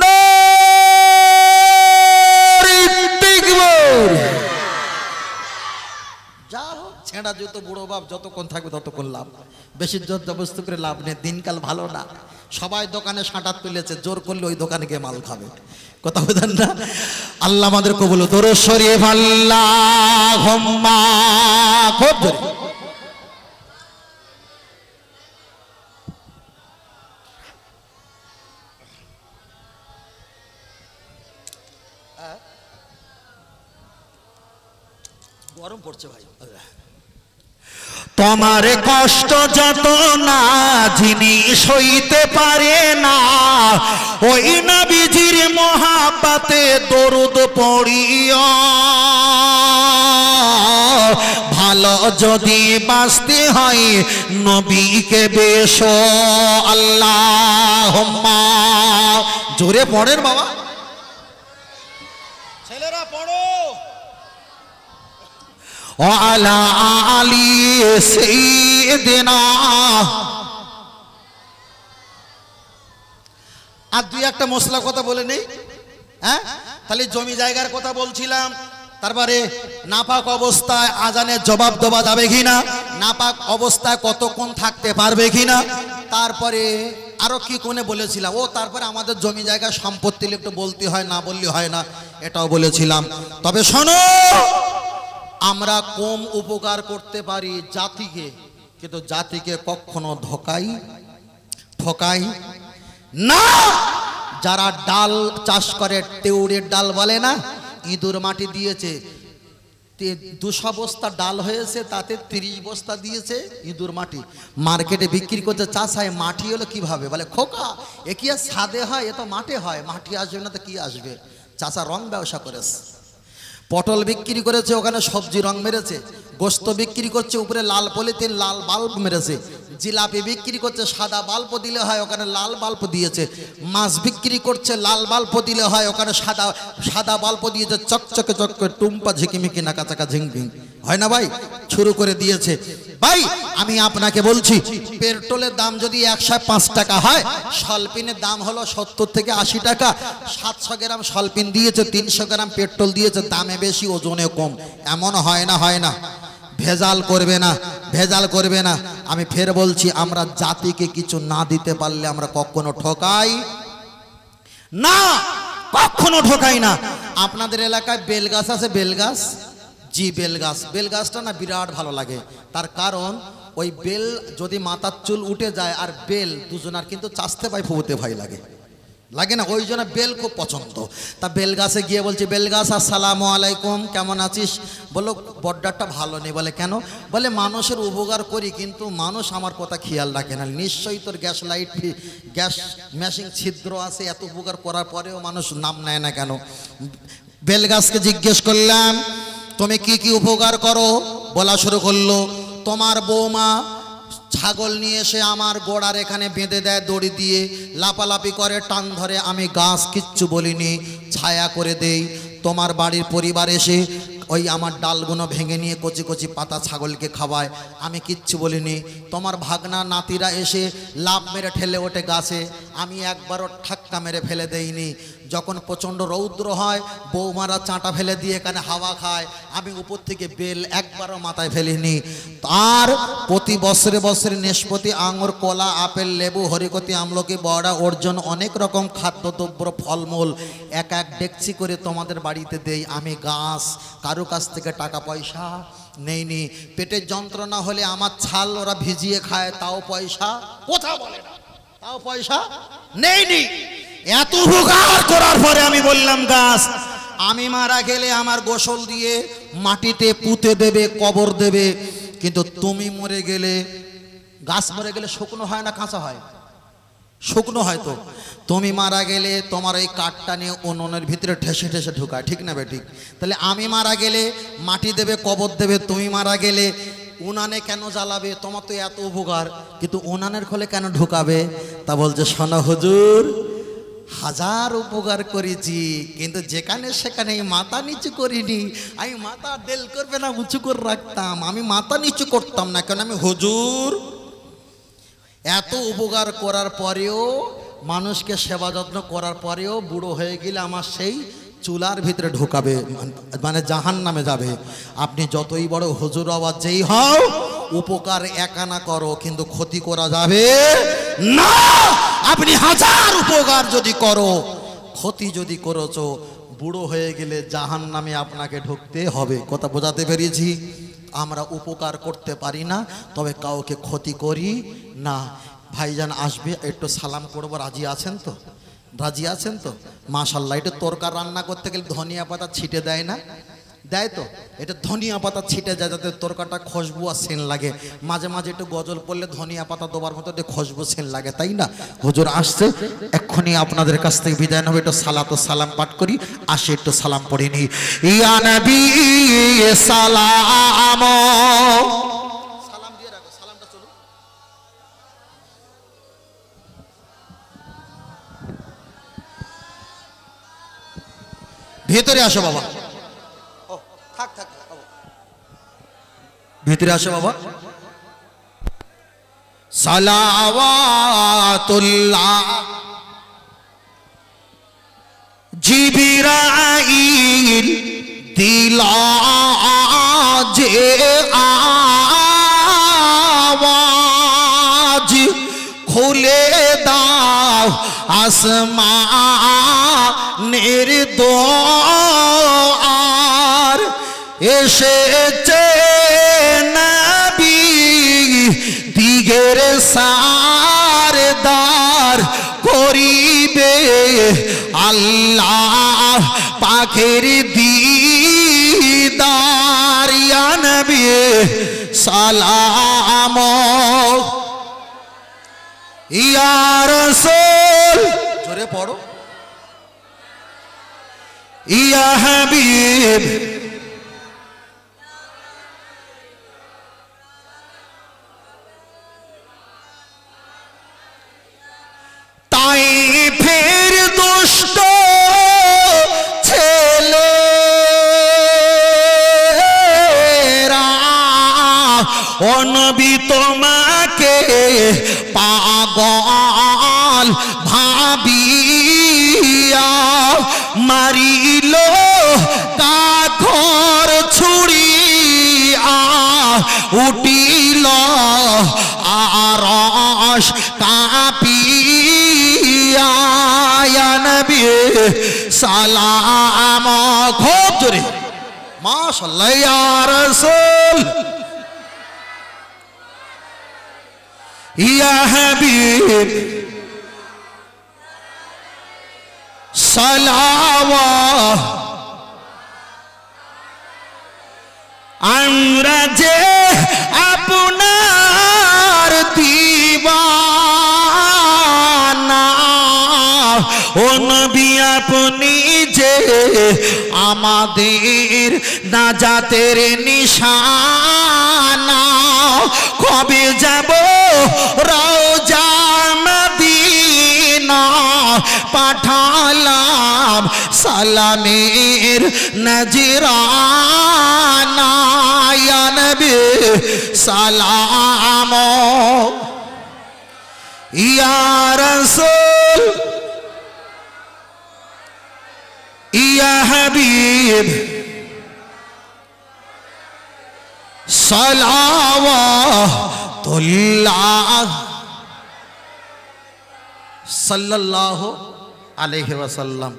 নারে তাকবীর। যা হোক, ছেঁড়া জুতো বুড়ো বাপ যতক্ষণ থাকবে ততক্ষণ লাভ, বেশি জোর জবরদস্তি করে লাভ নেই। দিনকাল ভালো না, সবাই দোকানে সাঁটার তুলেছে, জোর করলে ওই দোকানে গিয়ে মাল খাবে। কথা বুঝেন না? আল্লাহ আমাদের কবুল। দরুদ শরীফ আল্লাহুম্মা, খুব জোরে। গরম পড়ছে ভাই। তোমার কষ্ট যত না যিনি সইতে পারে না, ওই নবীজির মহাব্বতে দরুদ পড়িও। ভালো যদি বাঁচতে হয় নবীকে বেশো। আল্লাহুম্মা, জোরে পড়েন বাবা, ছেলেরা পড়ো। ও আলা আলি সাইয়্যিদিনা। আর দুই একটা মশলা কথা বলে নেই। হ্যাঁ, তাহলে জমি জায়গার কথা বলছিলাম। তারপরে নাপাক অবস্থায় আজানের জবাব দেওয়া যাবে কিনা, নাপাক অবস্থায় কতক্ষণ থাকতে পারবে কিনা, তারপরে আরো কি কোনে বলেছিলাম, ও তারপরে আমাদের জমি জায়গা সম্পত্তি একটু বলতে হয়, না বললে হয় না, এটাও বলেছিলাম। তবে শোনো, আমরা কম উপকার করতে পারি জাতিকে, কিন্তু জাতিকে কখনো ঠকাই না। যারা ডাল চাষ করে, তেউড়ের ডাল বলে না, ইঁদুর মাটি দিয়েছে, 200 বস্তা ডাল হয়েছে, তাতে 30 বস্তা দিয়েছে ইঁদুর মাটি, মার্কেটে বিক্রি করছে। চাষায় মাটি হলো কিভাবে, বলে খোকা এ কি আর সাদে হয়, এ তো মাঠে হয়, মাটি আসবে না তো কি আসবে। চাষা রং ব্যবসা করেছে, পটল বিক্রি করেছে, ওখানে সবজি রং মেরেছে, গোস্ত বিক্রি করছে, উপরে লাল পলিথিন লাল বাল্ব মেরেছে, জিলাপি বিক্রি করছে, সাদা বাল্ব দিলে হয়, ওখানে লাল বাল্ব দিয়েছে, মাছ বিক্রি করছে, লাল বাল্ব দিলে হয়, ওখানে সাদা বাল্ব দিয়েছে, চকচকে চকচকে টুম্পা ঝিকিমিকি নাকাচাকা ঝিংভিং, হয় না ভাই, শুরু করে দিয়েছে। ভাই আমি আপনাকে বলছি, পেট্রোলের দাম যদি 105 টাকা হয়, সলপিনের দাম হলো 70 থেকে 80 টাকা। 700 গ্রাম সলপিন দিয়েছে, 300 গ্রাম পেট্রোল দিয়েছে, দামে বেশি ওজনে কম, এমন হয় না, হয় না। ভেজাল করবে না, ভেজাল করবে না। আমি ফের বলছি, আমরা জাতিকে কিছু না দিতে পারলে আমরা কখনো ঠকাই না, কখনো ঠকাই না। আপনাদের এলাকায় বেলগাছ আছে, বেলগাছ, জি বেলগাছ, বেলগাছটা না বিরাট ভালো লাগে। তার কারণ ওই বেল যদি মাথার চুল উঠে যায় আর বেল, দুজনার কিন্তু চাষতে পাই ফুবতে ভয় লাগে, লাগে না, ওই জন্য বেল খুব পছন্দ। তা বেল গাছে গিয়ে বলছে, বেল গাছ আসসালামু আলাইকুম, কেমন আছিস? বললো বড্ডারটা ভালো নেই। বলে কেন? বলে মানুষের উপকার করি, কিন্তু মানুষ আমার কথা খেয়াল রাখে না। নিশ্চয়ই তোর গ্যাস লাইট গ্যাস মেশিন ছিদ্র আছে, এত উপকার করার পরেও মানুষ নাম নেয় না কেন? বেল গাছকে জিজ্ঞেস করলাম, তুমি কি কি উপকার করো? বলা শুরু করলো, তোমার বৌমা ছাগল নিয়ে এসে আমার গোড়ার এখানে বেঁধে দেয় দড়ি দিয়ে, লাপালাপি করে, টান ধরে, আমি গাছ কিচ্ছু বলিনি, ছায়া করে দেই। তোমার বাড়ির পরিবার এসে ওই আমার ডালগুলো ভেঙে নিয়ে কচি কচি পাতা ছাগলকে খাওয়ায়, আমি কিচ্ছু বলিনি। তোমার ভাগনা নাতিরা এসে লাফ মেরে ঠেলে ওঠে গাছে, আমি একবারও ঠাক্কা মেরে ফেলে দেইনি। যখন প্রচণ্ড রৌদ্র হয়, বৌমারা চাঁটা ফেলে দিয়ে এখানে হাওয়া খায়, আমি উপর থেকে বেল একবারও মাথায় ফেলিনি। আর প্রতি বছরে বছরে নাশপাতি, আঙুর, কলা, আপেল, লেবু, হরিকতি, আমলকি, বড়া, অর্জুন, অনেক রকম খাদ্যদ্রব্য, ফলমূল এক এক ডেকচি করে তোমাদের বাড়িতে দেই। আমি গাছ কারো কাছ থেকে টাকা পয়সা নেইনি। পেটের যন্ত্রণা হলে আমার ছাল ওরা ভিজিয়ে খায়, তাও পয়সা কোথাও বলে না, তাও পয়সা নেইনি। এত উপকার করার পরে আমি বললাম, গাছ আমি মারা গেলে আমার গোসল দিয়ে মাটিতে পুঁতে দেবে, কবর দেবে, কিন্তু তুমি মরে গেলে, গাছ মরে গেলে শুকনো হয় না কাঁচা হয়? শুকনো হয়। তো তুমি মারা গেলে তোমার ওই কাঠটা নিয়ে উনুনের ভিতরে ঠেসে ঠেসে ঢুকায়, ঠিক না বেঠিক? তাহলে আমি মারা গেলে মাটি দেবে, কবর দেবে, তুমি মারা গেলে উনানে কেন জ্বালাবে? তোমার তো এত উপকার, কিন্তু উনানের খোলে কেন ঢুকাবে? তা বলছে, শোনো হুজুর, হাজার উপকার করেছি, কিন্তু যেখানে সেখানে মাথা নিচু করিনি। আমি মাথা ডেল করবে না উঁচু করে রাখতাম, আমি মাথা নিচু করতাম না, কেন আমি হুজুর। এত উপকার করার পরেও, মানুষকে সেবা যত্ন করার পরেও বুড়ো হয়ে গেলে আমার সেই চুলার ভিতরে ঢোকাবে, মানে জাহান্নামে যাবে। আপনি যতই বড় হুজুর আওয়াজ যেই হও, উপকার একানা করো, কিন্তু ক্ষতি করা যাবে না। আপনি হাজার উপকার যদি করো, ক্ষতি যদি করেছো, বুড়ো হয়ে গেলে জাহান্নামে আপনাকে ঢুকতে হবে। কথা বোঝাতে পেরেছি? আমরা উপকার করতে পারি না, তবে কাউকে ক্ষতি করি না। ভাইজান আসবে, একটু সালাম করবো, রাজি আছেন তো? রাজি আছেন তো? মাশাআল্লাহ। এটা তরকার রান্না করতে গেলে ধনিয়া পাতা ছিটে দেয় না? দেয় তো? এটা ধনিয়া পাতা ছিটে যায় যাতে তরকারটা খুশবু আর সেন লাগে। মাঝে মাঝে একটু গজল পড়লে ধনিয়া পাতা দেওয়ার মতো একটু খুশবু সেন লাগে, তাই না? হুজুর আসছে, এক্ষুনি আপনাদের কাছ থেকে বিদায় নেব। একটু সালাত ও সালাম পাঠ করি, আসে একটু সালাম পড়ে নি। ইয়া নবী সালাম, সালাম দিয়ে রাখো, সালামটা চলুন। ভেতরে আসো বাবা, থাক থাক, ভিতরে আসো বাবা। সালাওয়াতুল্লাহ জিবরাইল दिला जे आवाज खुले दाओ आसमानेर द्वार एसेছে নবী দিগের সারদার করিবে আল্লাহ পাকের দিদার ইয়া নবী সালাম ইয়া রাসূল জোরে পড়ো ইয়া হাবিব তাই ফের দুষ্ট ছেলেরা ও নবী তোমাকে পাগল ভাবিয়া মারিল কাঠর ছুড়িয়া উঠিল আরশ কাঁপিয়া ইয়া নবী সালাম খুব জোরে মাশাআল্লাহ ইয়া রাসূল ইয়া হাবিব সালাওয়াত আমরা যে আপনার দিওয়ানা ও নবী আপনি যে আমাদের নাজাতের নিশানা কবে যাব রওজা মদিনা পাঠালাম সালামের নজরানা ইয়া নবী সালাম ইয়া রাসূল ইয়া হাবিব সালাওয়াতুল্লাহ সাল্লাল্লাহু আলাইহি ওয়াসাল্লাম।